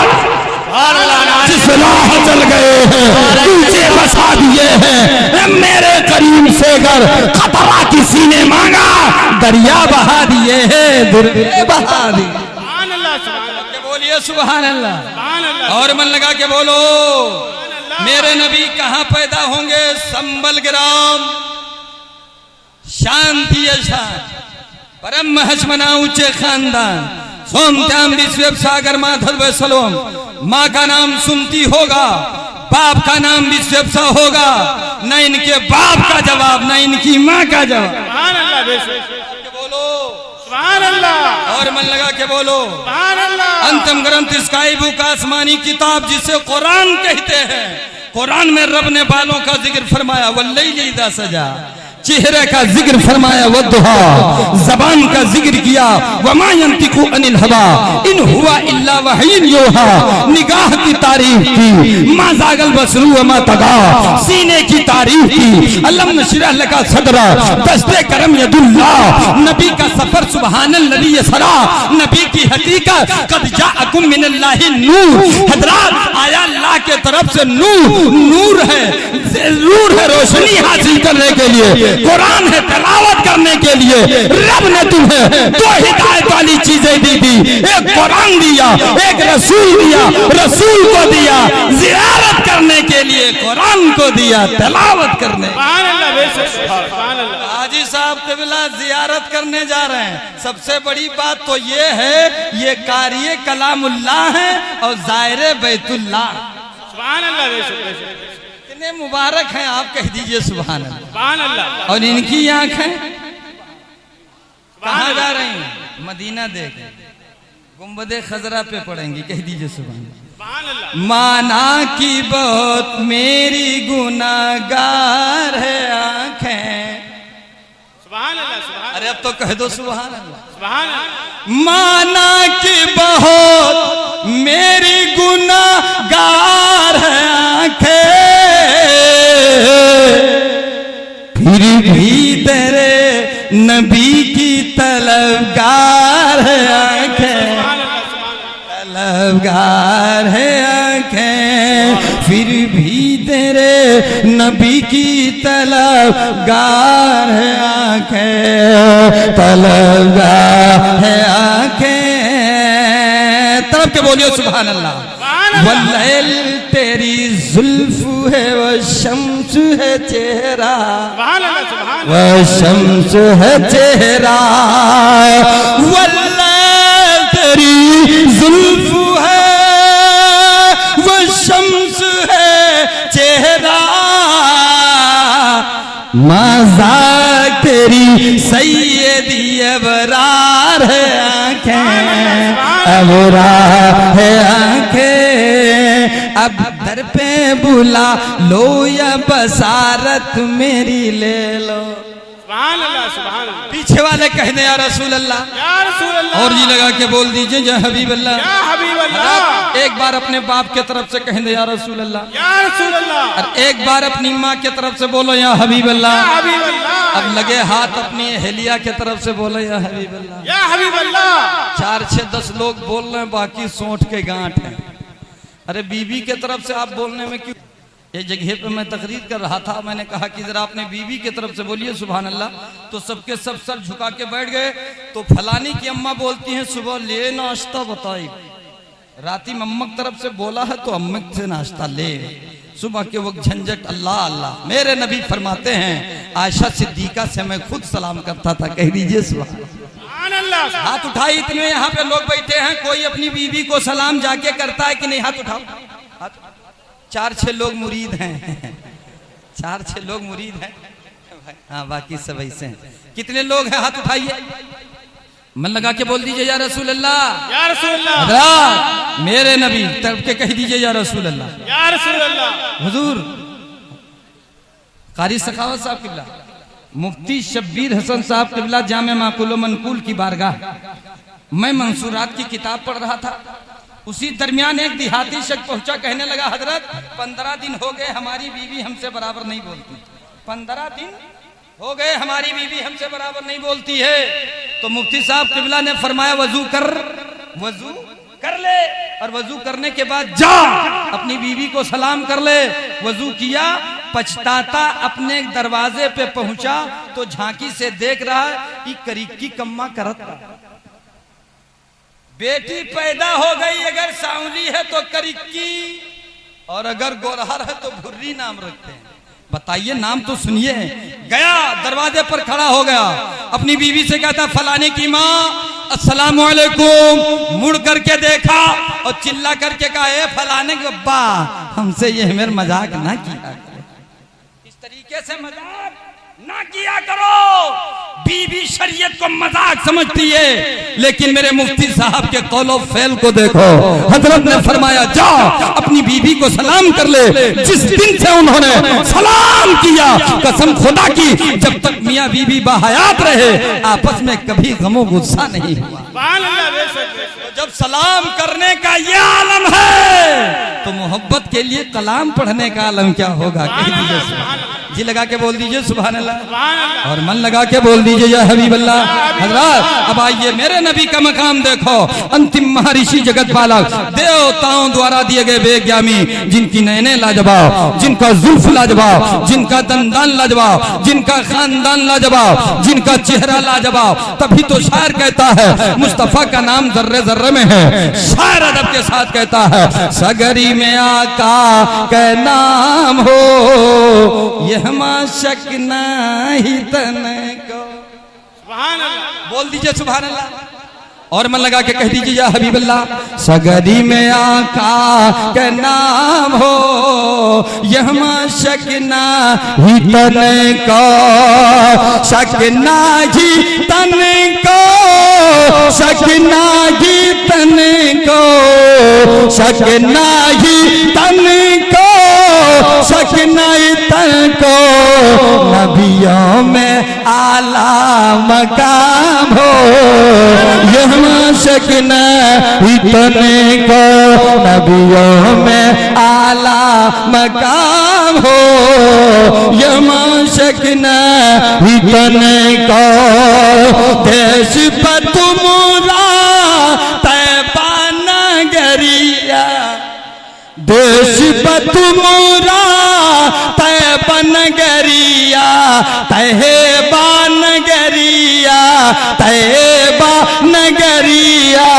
जिस राह चल गए हैं तुझे बसा दिए हैं। मेरे करीम से गर खतरा किसी ने मांगा, दरिया बहा दिए हैं, दुर्गे बहा दिए। सुभान अल्लाह, सुभान अल्लाह। बोलिए सुभान अल्लाह, सुभान अल्लाह। और मन लगा के बोलो। मेरे नबी कहाँ पैदा होंगे? संबल ग्राम, शांति शान, परम महजमना ऊंचे खानदान, सोमत्याम विश्व सागर माधव वैसलोम। माँ का नाम सुमती होगा, बाप का नाम विश्व होगा, न इनके बाप का जवाब न इनकी माँ का जवाब। सुभान अल्लाह, बेशक बोलो सुभान अल्लाह, और मन लगा के बोलो। सुभान अल्लाह। अंतिम ग्रंथ स्काई बुक आसमानी किताब जिसे कुरान कहते हैं, कुरान में रब ने बालों का जिक्र फरमाया, वल्लैली इज़ा सजा, चेहरे का जिक्र फरमाया, वद्दुहा, जबान का जिक्र किया, वमा यंतिकु अनिल हवा इन हुआ इल्ला वहयुन यूहा, निगाह की तारीफ की, मा जागल बसरू वमा तगा, सीने की तारीफ की, अल्लम नशरह लका सदरा, दस्ते करम यदुल्लाह, नबी का सफर सुबहानल्लज़ी यसरा, नबी की हकीकत कद जाअकुम मिनल्लाहि नूर। हजरात आया अल्लाह के तरफ से नूर, नूर है, जरूर है रोशनी हासिल करने के लिए, कुरान है तिलावत करने के लिए। रब ने तुम्हें दो हिदायत वाली चीजें दी थी, एक कुरान दिया, एक रसूल दिया, रसूल को दिया जियारत करने के लिए, कुरान को दिया तिलावत करने। सुभान अल्लाह, बेशक सुभान अल्लाह। हाजी साहब क़िबला जियारत करने जा रहे हैं। सबसे बड़ी बात तो ये है, ये कारिए कलामुल्लाह है और ज़ायरे बैतुल्लाह। सुभान अल्लाह, बेशक बेशक। कितने मुबारक हैं आप, कह दीजिए सुभान अल्लाह। सुभान अल्लाह। और इनकी आंखें कहाँ जा रही हैं? मदीना देख, गुंबदे खजरा पे पड़ेंगी, कह दीजिए सुभान अल्लाह। सुभान अल्लाह। माना की बहुत मेरी गुनाहगार है आंखें। सुभान अल्लाह, सुभान अरे अब तो कह दो सुभान अल्लाह। सुभान अल्लाह। माना की बहुत मेरी गुनाहगार है आंखें, फिर भी तेरे नबी की तलबगार है आंखें, तलबगार है आंखें, फिर भी तेरे नबी की तलबगार है आंखें, तलबगार है आंखें। तड़प के बोलियो सुभान अल्लाह। वल्लैल तेरी जुल्फ है वो शम्स है चेहरा, वो शम्स है चेहरा। वल्लैल तेरी जुल्फ है वो शम्स है चेहरा, मज़ाक तेरी सैयदी अबरार है आंखें, अबरार है आंखें। अब दर पे बुला लो या बसारत मेरी ले लो। सुभान अल्लाह, सुभान अल्लाह। पीछे वाले कहने या रसूल अल्लाह, या रसूल अल्लाह। और जी लगा के बोल दीजिए या हबीब अल्लाह, या हबीब अल्लाह। एक बार अपने बाप के तरफ से कहने या रसूल अल्लाह, या रसूल अल्लाह। और एक बार अपनी माँ के तरफ से बोलो या हबीब अल्लाह। या हबीब अल्लाह। अब लगे हाथ अपनी अहलिया के तरफ से बोलो या हबीब अल्लाह। या हबीब अल्लाह। 4 6 10 लोग बोल रहे हैं, बाकी सोंठ के गांठ हैं। अरे बीवी के तरफ से आप बोलने में क्यों? ये जगह पे मैं तकरीर कर रहा था, मैंने कहा कि जरा अपने बीवी की तरफ से बोलिए सुभान अल्लाह, तो सबके सब सर झुका के बैठ गए। तो फलानी की अम्मा बोलती हैं सुबह ले नाश्ता बताई, राती मम्मक तरफ से बोला है तो अम्मक से नाश्ता ले, सुबह के वक्त झंझट अल्लाह अल्लाह। मेरे नबी फरमाते हैं आयशा सिद्दीका से मैं खुद सलाम करता था, कह दीजिए सुभान अल्लाह। हाथ उठाई। इतने यहाँ पे लोग बैठे हैं, कोई अपनी बीवी को सलाम जाके करता है कि नहीं? हाथ उठाओ। 4 6 लोग मुरीद हैं 4 6 लोग मुरीद हैं, हाँ बाकी सब ऐसे हैं। कितने लोग हैं? हाथ उठाइए, मन लगा के बोल दीजिए या रसूल अल्लाह, या रसूल अल्लाह। मेरे नबी तरफ के कह दीजिए या रसूल अल्लाह, या रसूल अल्लाह। हुजूर कारी सखावत साहब किबला, मुफ्ती शब्बीर हसन साहब किबला, जामे माकुल व मनकूल की बारगाह, मैं मंसूरात की किताब पढ़ रहा था। उसी दरमियान एक देहाती शख्स पहुंचा, कहने लगा हजरत 15 दिन हो गए हमारी बीवी हमसे बराबर नहीं बोलती, 15 दिन हो गए हमारी बीवी हमसे बराबर नहीं बोलती है। तो मुफ्ती साहब किबला ने फरमाया वजू कर ले, और वजू करने के बाद जा अपनी बीवी को सलाम कर ले। वजू किया, पछताता अपने दरवाजे पे पहुंचा तो झांकी से देख रहा कि करीब की कम्मा करत, बेटी पैदा हो गई, अगर सांवली है तो करिक्की, और अगर गोरहर है तो भुर्री नाम रखते हैं। बताइए, नाम तो सुनिए। गया दरवाजे पर खड़ा हो गया, अपनी बीवी से कहता फलाने की माँ अस्सलाम वालेकुम। मुड़ करके देखा और चिल्ला करके कहा ए फलाने के अब्बा, हमसे ये मेरे मजाक ना किया, इस तरीके से मजाक ना किया करो। बीवी शरीयत को मजाक समझती है, लेकिन मेरे मुफ्ती साहब के कौलो फेल को देखो। हजरत ने फरमाया जा अपनी बीवी को सलाम कर ले। जिस दिन से उन्होंने सलाम किया, कसम खुदा की, जब तक मियाँ बीवी बाहयात रहे आपस में कभी गमो गुस्सा नहीं हुआ। जब सलाम करने का ये आलम है तो मोहब्बत के लिए कलाम पढ़ने का आलम क्या होगा? कह दीजिए जी, लगा के बोल दीजिए सुभान अल्लाह, और मन लगा के बोल दीजिए या हबीब अल्लाह। हजरत अब आइए, मेरे नबी का मकाम देखो। अंतिम महर्षि जगत पालक, देवताओं द्वारा दिए गए बेज्ञानी, जिनकी नैने लाजवाब, जिनका जुल्फ लाजवाब, जिनका दंदान लाजवाब, जिनका खानदान लाजवाब, जिनका चेहरा लाजवाब। तभी तो शायर कहता है मुस्तफा का नाम जर्रे जर्रे में है। शायर अदब के साथ कहता है सगरी में आका का नाम हो, यह शक नहीं तने को। सुभान अल्लाह, बोल दीजिए सुभान अल्लाह, और मन लगा के कह दीजिए या हबीब अल्लाह। सगरी में आका के नाम हो, यह शक नहीं तने को, शक नहीं तने को, शक नहीं तने को, शक नहीं तने को, शक नहीं तन को। नबियों में आला मकाम हो, यह शक नहीं तने को। नबियों में आला मकाम हो, यह शक नहीं तने को। देश पर तुमरा तैबा नगरिया, देश पर तुमरा नगरिया तैयबा नगरिया तैयबा नगरिया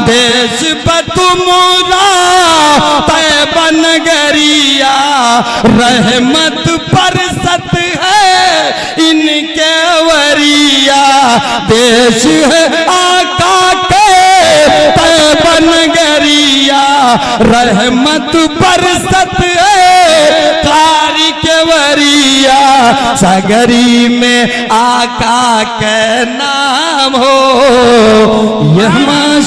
देश बतुमुरा तैयबा नगरिया रहमत बरसत है इनके वरिया देश है आका के तैयबा नगरिया रहमत बरसत है कारी के वरिया सगरी में आका के नाम हो यह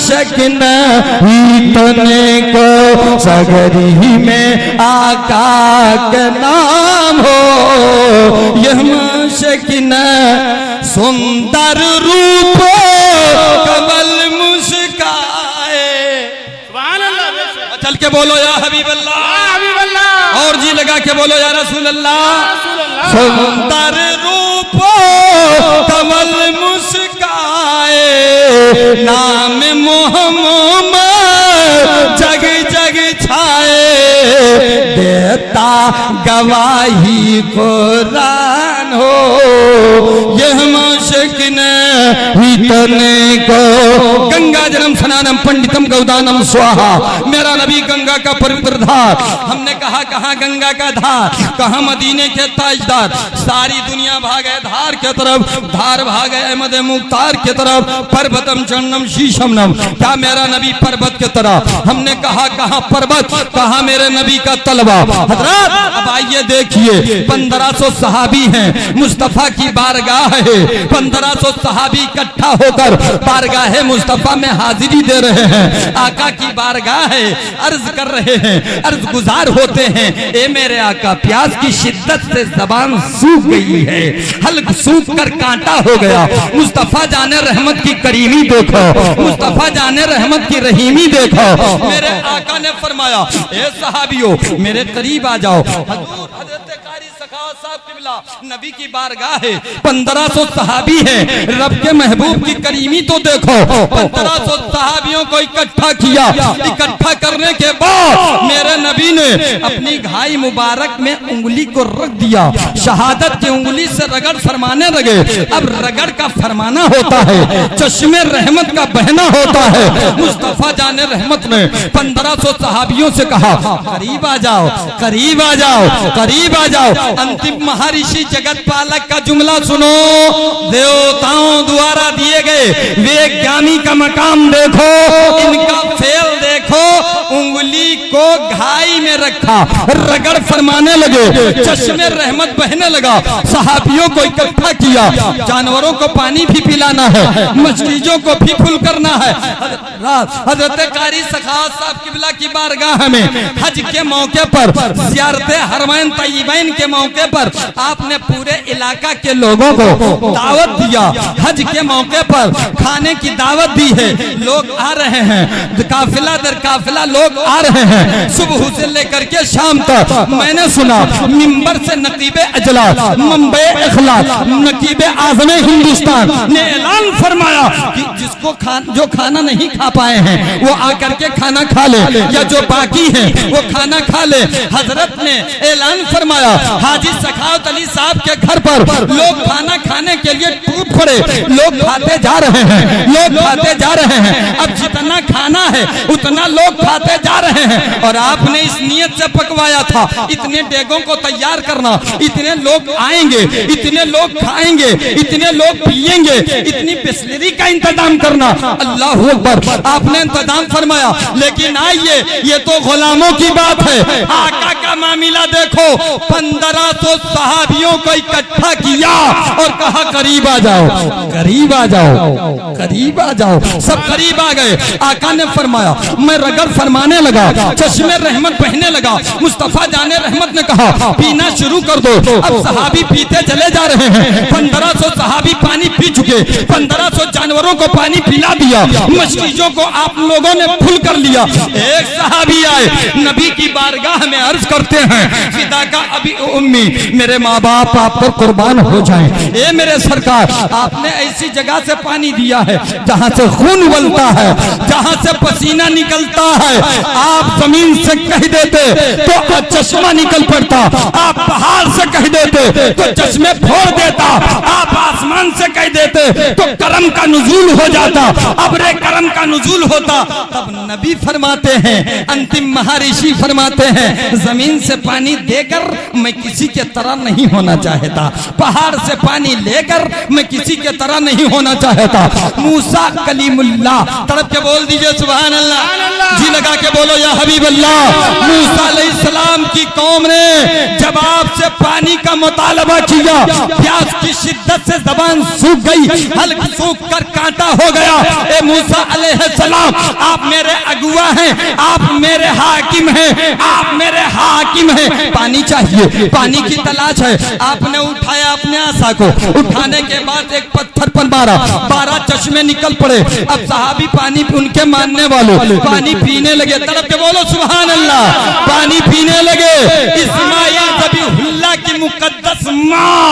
शक नहीं तने को सगरी में आका के नाम हो यह शक न सुंदर रूप कमल मुस्काए। सुभान अल्लाह। चल के बोलो या हबीब अल्लाह और जी लगा के बोलो या रसूल अल्लाह। सुंदर रूप कमल मुस्काए नाम मोहम्मद जग जग छाए देता गवाही कुरान हो यह मुश्किन तने को गंगा जन्म स्नानम पंडितम गौदानम स्वाहा। मेरा नबी गंगा का पवित्र धार। हमने कहा कहाँ गंगा का धार, कहाँ मदीने के ताजदार। सारी दुनिया भागे धार के तरफ, धार भागे अहमद मुख्तार के तरफ। पर्वतम चरणम शीशमनम, क्या मेरा नबी पर्वत के तरह। हमने कहा कहाँ पर्वत, कहाँ मेरे नबी का तलवा। हजरत अब आइए देखिए 1500 सहाबी हैं, मुस्तफा की बारगाह है। 1500 सहाबी इकट्ठा होकर बारगाह मुस्तफा में हाजिरी दे रहे हैं। आका की बारगाह है, अर्ज कर रहे हैं, अर्ज गुजार होते हैं। ए मेरे आका प्यास की शिद्दत से जबान सूख गई है, हल्क सूख कर कांटा हो गया। मुस्तफा जाने रहमत की करीमी देखो, मुस्तफा जाने रहमत की रहीमी देखो। मेरे आका ने फरमाया ए सहाबियों मेरे करीब आ जाओ। हजरत कारी सखावत साहब किबला नबी की बारगाह है, 1500 सहाबी हैं। रब के महबूब की करीमी तो देखो। 1500 सहाबियों को इकट्ठा किया। इकट्ठा करने के बाद मेरे नबी ने अपनी घाई मुबारक में उंगली को रख दिया। शहादत की उंगली से रगड़ फरमाने लगे। अब रगड़ का फरमाना होता है, चश्मे रहमत का बहना होता है। मुस्तफा जाने रहमत ने 1500 सहाबियों से कहा करीब आ जाओ, करीब आ जाओ, करीब आ जाओ। अंतिम महर्षि जगत पालक का जुमला सुनो। देवताओं द्वारा दिए गए विज्ञानी का मकाम देखो, इनका फेल देखो। उंगली को घाई में रखा, रगड़ फरमाने लगे, चश्मे रहमत बहने लगा। सहाबियों को इकट्ठा किया। जानवरों को पानी भी पिलाना है, मस्जिदों को भी फुल करना है। हजरत कारी सखावत साहब किबला की बारगाह में हज के मौके पर, ज़ियारत हरमैन तय्यबैन के मौके पर आपने पूरे इलाका के लोगों को दावत दिया। हज के मौके पर खाने की दावत दी है। लोग आ रहे हैं, काफिला दर काफिला लोग आ रहे हैं, सुबह से लेकर के शाम तक। मैंने सुना मिंबर से नकीबे अजला, मंबे इखलास, नकीबे आज़म हिंदुस्तान ने ऐलान फरमाया कि जिसको जो खाना नहीं खा पाए हैं वो आकर के खाना खा ले, या जो बाकी है वो खाना खा ले। हजरत ने ऐलान फरमाया हाजी सखावत अली साहब के घर पर लोग खाना खाने के लिए टूट पड़े। लोग खाते जा रहे हैं, लोग खाते जा रहे हैं। अब जितना खाना है उतना लोग खाते जा रहे हैं। और आपने इस नियत से पकवाया था इतने डेगों को तैयार करना, इतने लोग आएंगे, इतने लोग खाएंगे, इतने लोग पिएंगे, इतनी बिस्लरी का इंतजाम करना। अल्लाह अकबर, आपने इंतजाम फरमाया। लेकिन आइए ये तो गुलामों की बात है, आका का मामला देखो। 1500 सहाबियों को इकट्ठा किया और कहा करीब आ जाओ, करीब आ जाओ, करीब आ जाओ। सब करीब आ गए। आका ने फरमाया, मैं रगड़ फरमाने लगा, चश्मे रहमत बहने लगा। मुस्तफा जाने रहमत ने कहा पीना शुरू कर दो। अब सहाबी पीते चले जा रहे हैं। 1500 सहाबी पानी पी चुके, 1500 जानवरों को पानी पिला दिया, मस्जिदों को आप लोगों ने फुल कर लिया। एक सहाबी आए, नबी की बारगाह में अर्ज करते हैं फिदा का अभी उम्मी, मेरे माँ बाप आप पर कुर्बान हो जाएं। ए मेरे सरकार, आपने ऐसी जगह से पानी दिया है जहाँ से खून उबलता है, जहां से पसीना निकलता है आप जमीन से कह देते तो चश्मा निकल पड़ता, आप पहाड़ से कह देते तो चश्मे फोड़ देता, आप आसमान से कह देते तो करम का नुज़ूल हो जाता, अब्रे करम का नुज़ूल होता। तब नबी फरमाते हैं, अंतिम महर्षि फरमाते हैं, जमीन से पानी देकर मैं किसी के तरह नहीं होना चाहता, पहाड़ से पानी लेकर मैं किसी के तरह नहीं होना चाहता। मूसा कलीमुल्लाह, तड़प के बोल दीजिए सुभान अल्लाह, जी लगा के बोलो या हबीब अल्लाह। मूसा अलैहिस्सलाम की कौम ने जब आपसे पानी का मुतालबा किया, प्यास की शिद्दत से जबान सूख गई, हल्क सूख कर कांटा हो गया। ए मूसा अलैहिस्सलाम, आप मेरे अगुआ हैं, आप मेरे हाकिम हैं, आप मेरे हाकिम हैं, पानी चाहिए, पानी की तलाश है। आपने उठाया अपने आसा को, उठाने के बाद एक पत्थर पर मारा, 12 चश्मे निकल पड़े। अब सहाबी पानी, उनके मानने वालों पानी पीने लगे, तड़प के बोलो सुभान अल्लाह, पानी पीने लगे। इस्माइल ज़बीहुल्लाह की मुकद्दस माँ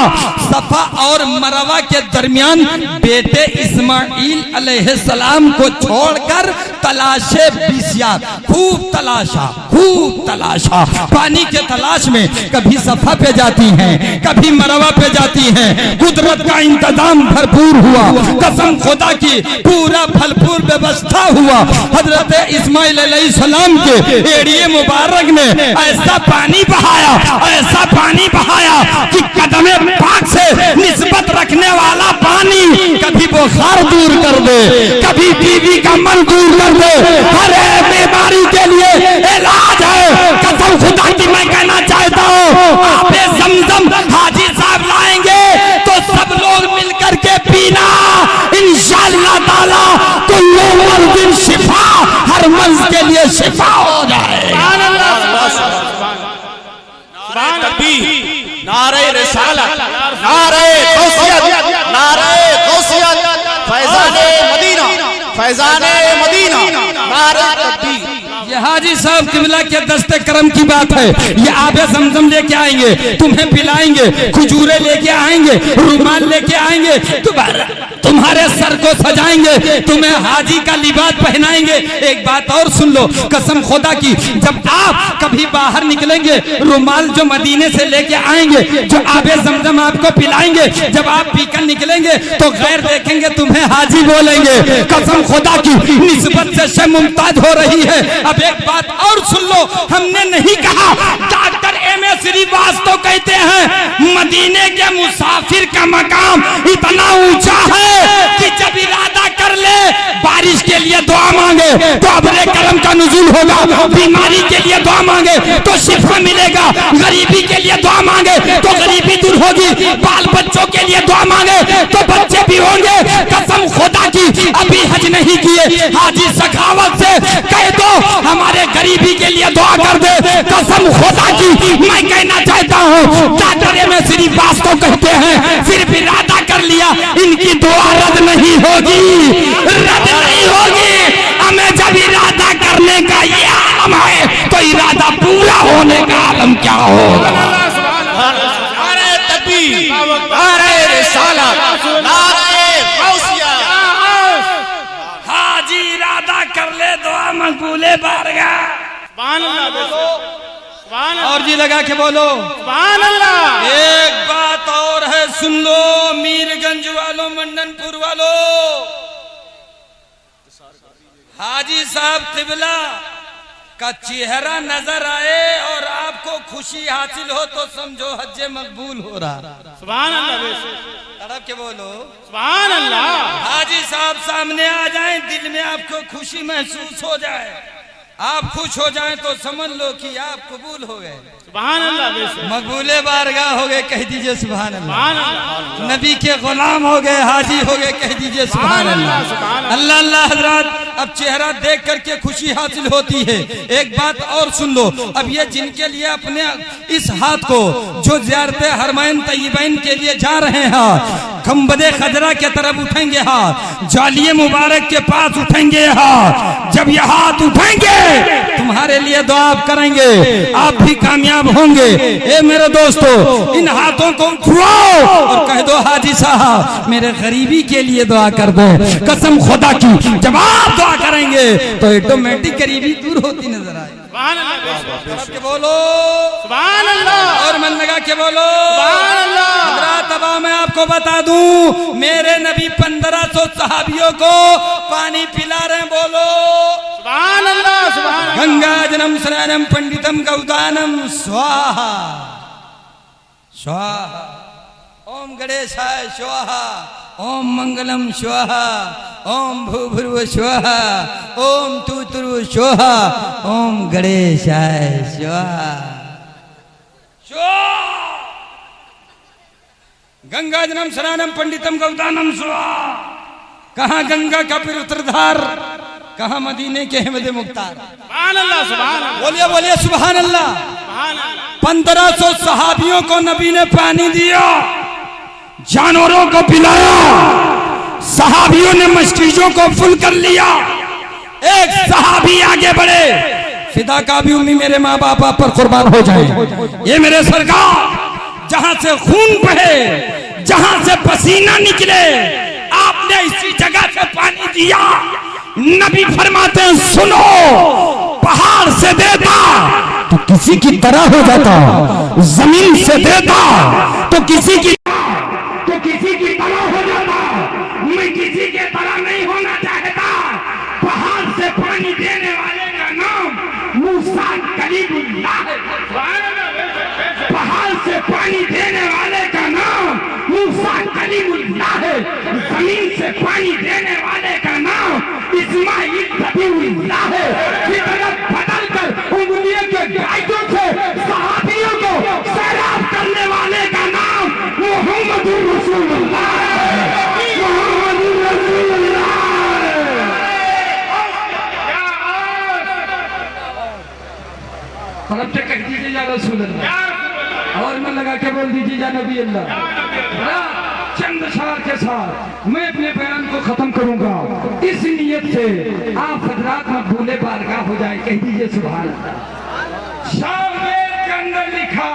सफा और मरवा के दरमियान बेटे इस्माइल अलैहिस्सलाम को छोड़कर तलाशे बिस्यार, खूब तलाशा, पानी के तलाश में कभी सफा पे जाती हैं, कभी मरवा पे जाती हैं। कुदरत का इंतजाम भरपूर हुआ, कसम खुदा की पूरा भरपूर व्यवस्था हुआ। हजरत इस्माइल अलैहिस्सलाम के एड़िए मुबारक में ऐसा पानी बहाया कि कदमे पाक से निस्बत रखने वाला पानी कभी बुखार दूर कर दे, कभी बीवी का मन दूर कर दे, हर बीमारी के लिए इलाज है। कसम खुदा की मैं कहना चाहता हूँ, आपे ज़मज़म हाजी साहब लाएंगे तो सब लोग मिलकर के पीना, इंशाअल्लाह ताला कुल्लु दिन शिफा, हर मर्ज के लिए शिफा हो जाए। नारे रिसालत, नारे गौसियत, नारे गौसियत, फैज़ाने मदीना, नारे तकबीर। ये हाजी साहब किबला के दस्ते करम की बात है। ये आबे ज़मज़म लेके आएंगे, तुम्हें पिलाएंगे, खजूरे लेके आएंगे, रुमाल लेके आएंगे, तुम्हारे सर को सजाएंगे, तुम्हें हाजी का लिबास पहनाएंगे। एक बात और सुन लो, कसम खुदा की, जब आप कभी बाहर निकलेंगे, रुमाल जो मदीने से लेके आएंगे, जो आबे ज़मज़म आपको पिलाएंगे, जब आप पीकर निकलेंगे तो गैर देखेंगे, तुम्हें हाजी बोलेंगे। कसम खुदा की, निस्बत से मुमताज हो रही है। अब एक बात और सुन लो, हमने नहीं कहा, डॉक्टर एम.ए. श्रीवास्तव कहते हैं मदीने के मुसाफिर का मकाम इतना ऊंचा है कि जब इरादा कर ले बारिश के लिए दुआ मांगे तो अब्रे करम का नुज़ूल होगा, बीमारी के लिए दुआ मांगे तो शिफा मिलेगा, गरीबी के लिए दुआ मांगे तो गरीबी दूर होगी, बाल बच्चों के लिए दुआ मांगे तो बच्चे भी होंगे। कसम खुदा की, अभी हज नहीं किए, हाजी सखावत से कह दो हमारे गरीबी के लिए दुआ कर दे। कसम खुदा की मैं कहना चाहता हूँ, डॉक्टर एम.ए. श्रीवास्तव कहते हैं सिर्फ इरादा कर लिया, इनकी दुआ रद्द नहीं होगी, रद्द नहीं होगी। हमें जब इरादा करने का ये आलम है तो इरादा पूरा होने का आलम क्या होगा। नारे तकबीर, नारे रिसालत, नारे गौसियत। हाजी इरादा कर ले, दुआ मकबूले बारगाह। सुभान अल्लाह, और जी लगा के बोलो सुभान अल्लाह। एक बात और है, सुन लो मीरगंज वालों, मंडनपुर वालों, हाजी साहब किबला का चेहरा नजर आए और आपको खुशी हासिल हो तो समझो हज मकबूल हो रहा। सुभान अल्लाह, तड़प के बोलो सुभान अल्लाह। हाजी साहब सामने आ जाएं, दिल में आपको खुशी महसूस हो जाए, आप खुश हो जाएं तो समझ लो कि आप कबूल हो गए, सुभान अल्लाह, मकबूले बारगाह हो गए, कह दीजिए सुभान अल्लाह। सुभान अल्लाह। नबी के गुलाम हो गए, हाजी हो गए, कह दीजिए सुभान अल्लाह। अल्लाह अल्लाह। हजरात, अब चेहरा देख करके खुशी हासिल होती है। एक बात और सुन लो, अब ये जिनके लिए अपने इस हाथ को जो ज़ियारत हरमैन तय्यबैन के लिए जा रहे हैं, खम्बदे खजरा के तरफ उठेंगे हाथ, जालिए मुबारक के पास उठेंगे हाथ, जब ये हाथ उठेंगे तुम्हारे लिए दुआ आप करेंगे, आप भी कामयाब होंगे। ए मेरे दोस्तों, इन हाथों को उठाओ और कह दो हाजी साहब मेरे गरीबी के लिए दुआ कर दो। कसम खुदा की, जब आप दुआ करेंगे तो ऑटोमेटिक गरीबी दूर होती नजर आए। सुभान अल्लाह, के बोलो सुभान अल्लाह, और मन लगा के बोलो सुभान अल्लाह। हजरात, अब मैं आपको बता दूं, मेरे नबी 1500 सहाबियों को पानी पिला रहे हैं। बोलो सुभान अल्लाह, सुभान अल्लाह। गंगा जन्म स्नानम पंडितम गौदानम स्वाहा स्वाहा, ओम गणेशाय स्वाहा, ओम मंगलम स्वाहा, ओम भूभुर्व स्वाहा, ओम तूतुर्व स्वाहा, ओम गणेशाय स्वाहा। गंगा जन्म स्नानम पंडितम गौदानम स्वाहा। कहाँ गंगा का पवित्रधार, कहाँ मदीने के अहमद मुख्तार। सुभान अल्लाह, सुभान अल्लाह, बोलिए बोलिए सुभान अल्लाह। सुभान अल्लाह। 1500 सहाबियों को नबी ने पानी दिया, जानवरों को पिलाया, सहाबियों ने मस्जिदों को फुल कर लिया। एक सहाबी आगे बढ़े, फिदा का भी उम्मी मेरे माँ बाप पर कुर्बान हो जाए। ये मेरे सरकार, जहां से खून बहे, जहां से पसीना निकले, आपने इसी जगह से पानी दिया। नबी फरमाते हैं, सुनो, पहाड़ से देता तो किसी की तरह हो जाता, जमीन से देता तो किसी की तरह हो जाता। मैं किसी के तरह नहीं होना चाहता। पहाड़ से पानी देने वाले का नाम मूसा कलीमुल्लाह है। पहाड़ से पानी देने वाले का नाम मूसा कलीमुल्लाह है। जमीन से पानी देने वाले का नाम इस्माइल नबीउल्लाह है। फितरत बदल कर उंगलियों के गाइडों से सहाबियों को सैराब करने वाले का नाम मुहम्मदुर रसूलुल्लाह है। मुहम्मदुर रसूलुल्लाह है। से कह दीजिए या रसूल अल्लाह, और मन लगा के बोल दीजिए या नबी अल्लाह। चंद शार के साथ मैं अपने बयान को खत्म करूंगा। इस नियत से आप हजरात में भूले बारगाह हो जाए, कह दीजिए सुभान अल्लाह। शामेर के अंदर लिखा,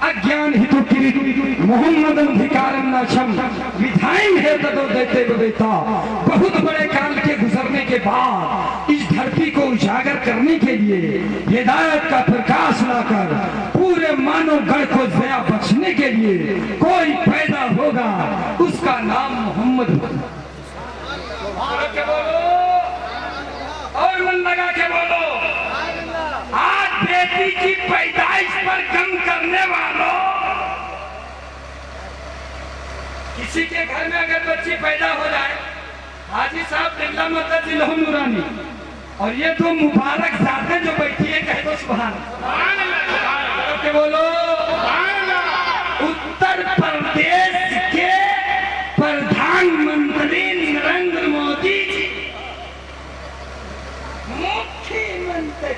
अज्ञान हितु किरीट मोहम्मद अधिकारम नाशम विधाइन है तदो देते बेटा। बहुत बड़े काल के गुजरने के बाद इस धरती को उजागर करने के लिए हिदायत का प्रकाश लाकर पूरे मानव गण को दया बख्शने के लिए कोई पैदा होगा, उसका नाम मोहम्मद होगा। और मन लगा के बोलो, आज बेटी की पैदाइश पर गम करने वालों, किसी के घर में अगर बच्ची पैदा हो जाए, हाजी साहब बिल्ला मतलब जिलहम नूरानी, और ये तो मुबारक जाते जो बैठी है, कह दो सुभान अल्लाह। के बोलो उत्तर प्रदेश के प्रधानमंत्री नरेंद्र मोदी जी, मुख्यमंत्री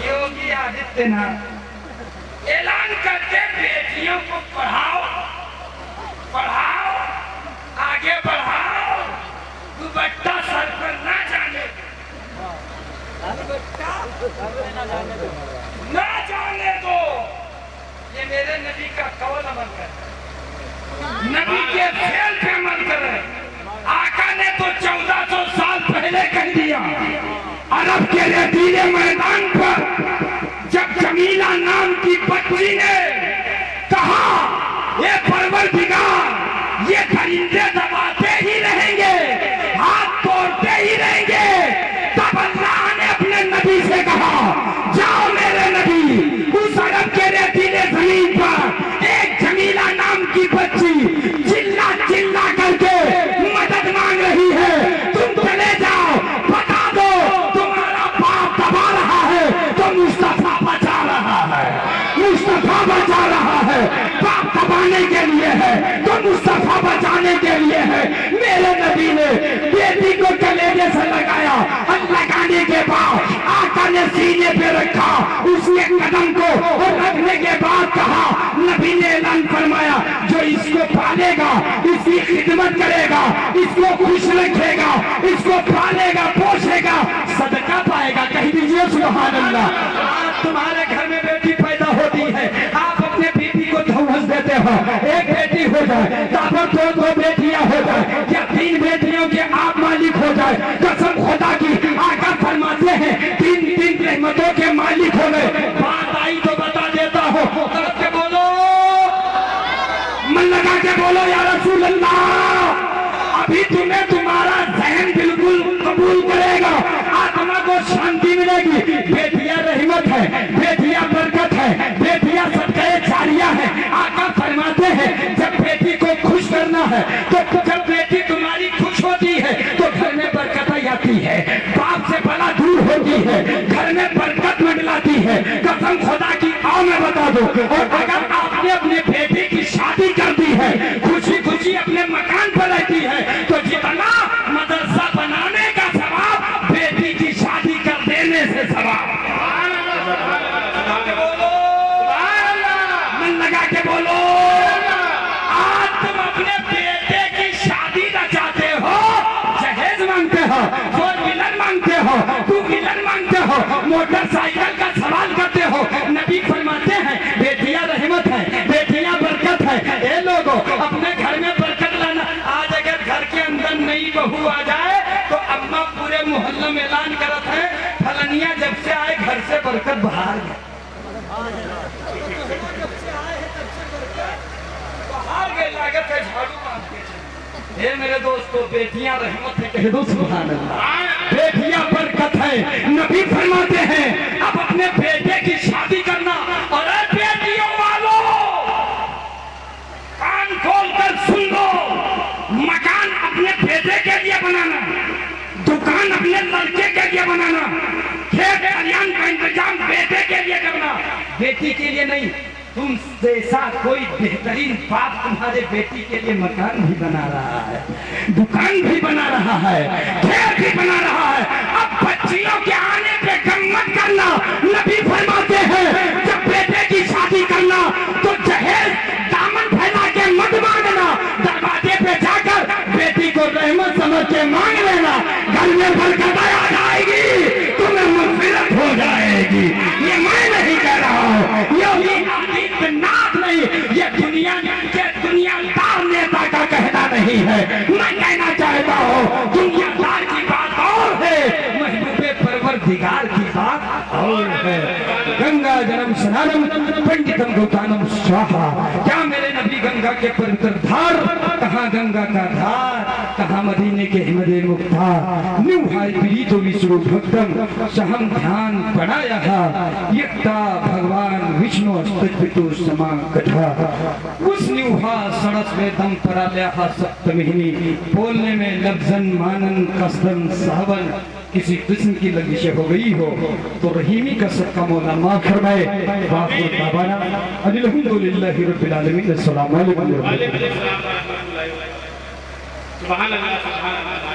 योगी आदित्यनाथ ऐलान करते, बेटियों को पढ़ाओ पढ़ाओ, आगे बढ़ाओ, दुपट्टा सर पर ना जाने ना जाने दो। ये मेरे नबी का कौल अमल कर, नबी के फेल पे अमल कर। आका ने तो 1400 साल पहले कह दिया, अरब के रेतीले मैदान पर जब जमीला नाम की बच्ची ने कहा, ये परवरदिगार, ये परिंदे दबाते ही रहेंगे, हाथ तोड़ते ही रहेंगे, तब अल्लाह ने अपने नबी से कहा, जाओ मेरे नबी, उस अरब के रेतीले जमीन पर एक जमीला नाम की बच्ची चिल्ला चिल्ला करके मदद मांग रही है, तुम चले जाओ, बता दो तुम्हारा बाप दबा रहा है तो मुस्तफा बचा रहा है, मुस्तफा बचा रहा है। बाप दबाने के लिए है तो मुस्तफा बचाने के लिए है। मेरे नबी ने बेटी को कलेजे से लगाया, लगाने के बाद आका ने सीने पे रखा उसके कदम को, और रखने के बाद कहा, नबी ने ऐलान फरमाया, जो इसको पालेगा, इसकी खिदमत करेगा, इसको खुश रखेगा, इसको पालेगा पोषेगा, सदका पाएगा। कह दीजिए सुभान अल्लाह। तुम्हारे घर में बेटी पैदा होती है, आप अपने बीबी को धौस देते हो, एक बेटी हो जाए, दो बेटियां हो जाए, या 3 बेटियों के आप मान तुम्हें तुम्हारा जहन बिल्कुल कबूल करेगा, आत्मा को शांति मिलेगी। बेटियां रहमत है, बेटियां बरकत है, बेटियां सदका जारिया है। आका फरमाते हैं जब बेटी को खुश करना है तो जब बेटी तुम्हारी खुश होती है तो घर में बरकत आती है, बाप से बला दूर होती है, घर में बरकत मंडलाती है। कसम खुदा की आओ मैं बता दूं, और अगर आपने अपने बेटे की शादी कर दी है, खुशी खुशी अपने मकान पर रहती है, तो जितना मदरसा बनाने का सवाब बेटी की शादी कर देने से सवाब। मन लगा के बोलो। आज तुम अपने बेटे की शादी रचाते हो, जहेज मांगते हो, 4 व्हीलर मांगते हो, 2 व्हीलर मांगते हो, मोटरसाइकिल का सवाल करते हो। नबी फरमाते हैं बेटियां रहमत है, बेटियां बरकत है। ये लोगों अपने घर में बरकत लाना। आज अगर घर के अंदर नई बहू आ जाए तो अम्मा पूरे मोहल्ले में ऐलान करत है फलनिया जब से आए घर से बरकत बाहर गए, बाहर गए, लागत है झाड़ू मारते। ये मेरे दोस्तों बेटियां रहमत है, कह दो सुभान अल्लाह। बेटियां बरकत है। नबी फरमाते हैं अब अपने बेटे की शादी करना। और बेटियों वालों कान खोलकर सुन लो, मकान अपने बेटे के लिए बनाना, दुकान अपने लड़के के लिए बनाना, खेत खलियान का इंतजाम बेटे के लिए करना, बेटी के लिए नहीं। तुम जैसा कोई बेहतरीन बाप तुम्हारे बेटी के लिए मकान भी बना रहा है, दुकान भी बना रहा है, खेत भी बना रहा है। अब बच्चियों के आने पे कम मत करना। नबी फरमाते हैं जब बेटे की शादी करना तो जहेज दामन फैला के मत मांगना, दरवाजे पे जाकर बेटी को रहमत समझ के मांग लेना। घर में बरकत आ जाएगी, तुम्हें मग़फ़िरत हो जाएगी। ये मैं नहीं कह रहा हूँ, ये नाथ नहीं, ये दुनिया के दुनियादार नेता का कहना नहीं है। मैं कहना चाहता हूँ दुनियादार की बात और है, महबूबे परवरदिगार की बात और है। गंगा जन्म स्नानम पंडितम गौतानम स्वाहा। क्या मेरे नबी गंगा के पवित्र धार, कहाँ गंगा का धार, कहाँ मदीने के हिमदे मुक्तार। निभाई प्रीतो विष्णु भक्तम सहम ध्यान बनाया यक्ता भगवान विष्णु अस्तित्व समा कथा। उस निभा सड़स में दम पड़ा लिया सप्तमिनी, बोलने में लफ्जन मानन कसदन सावन। किसी किस्म की लगिश हो गई हो तो रहीमी का सबका मौला माफ फरमाए। अल्हम्दुलिल्लाहि रब्बिल आलमीन। अस्सलामु अलैकुम। सुभान अल्लाह, सुभान अल्लाह।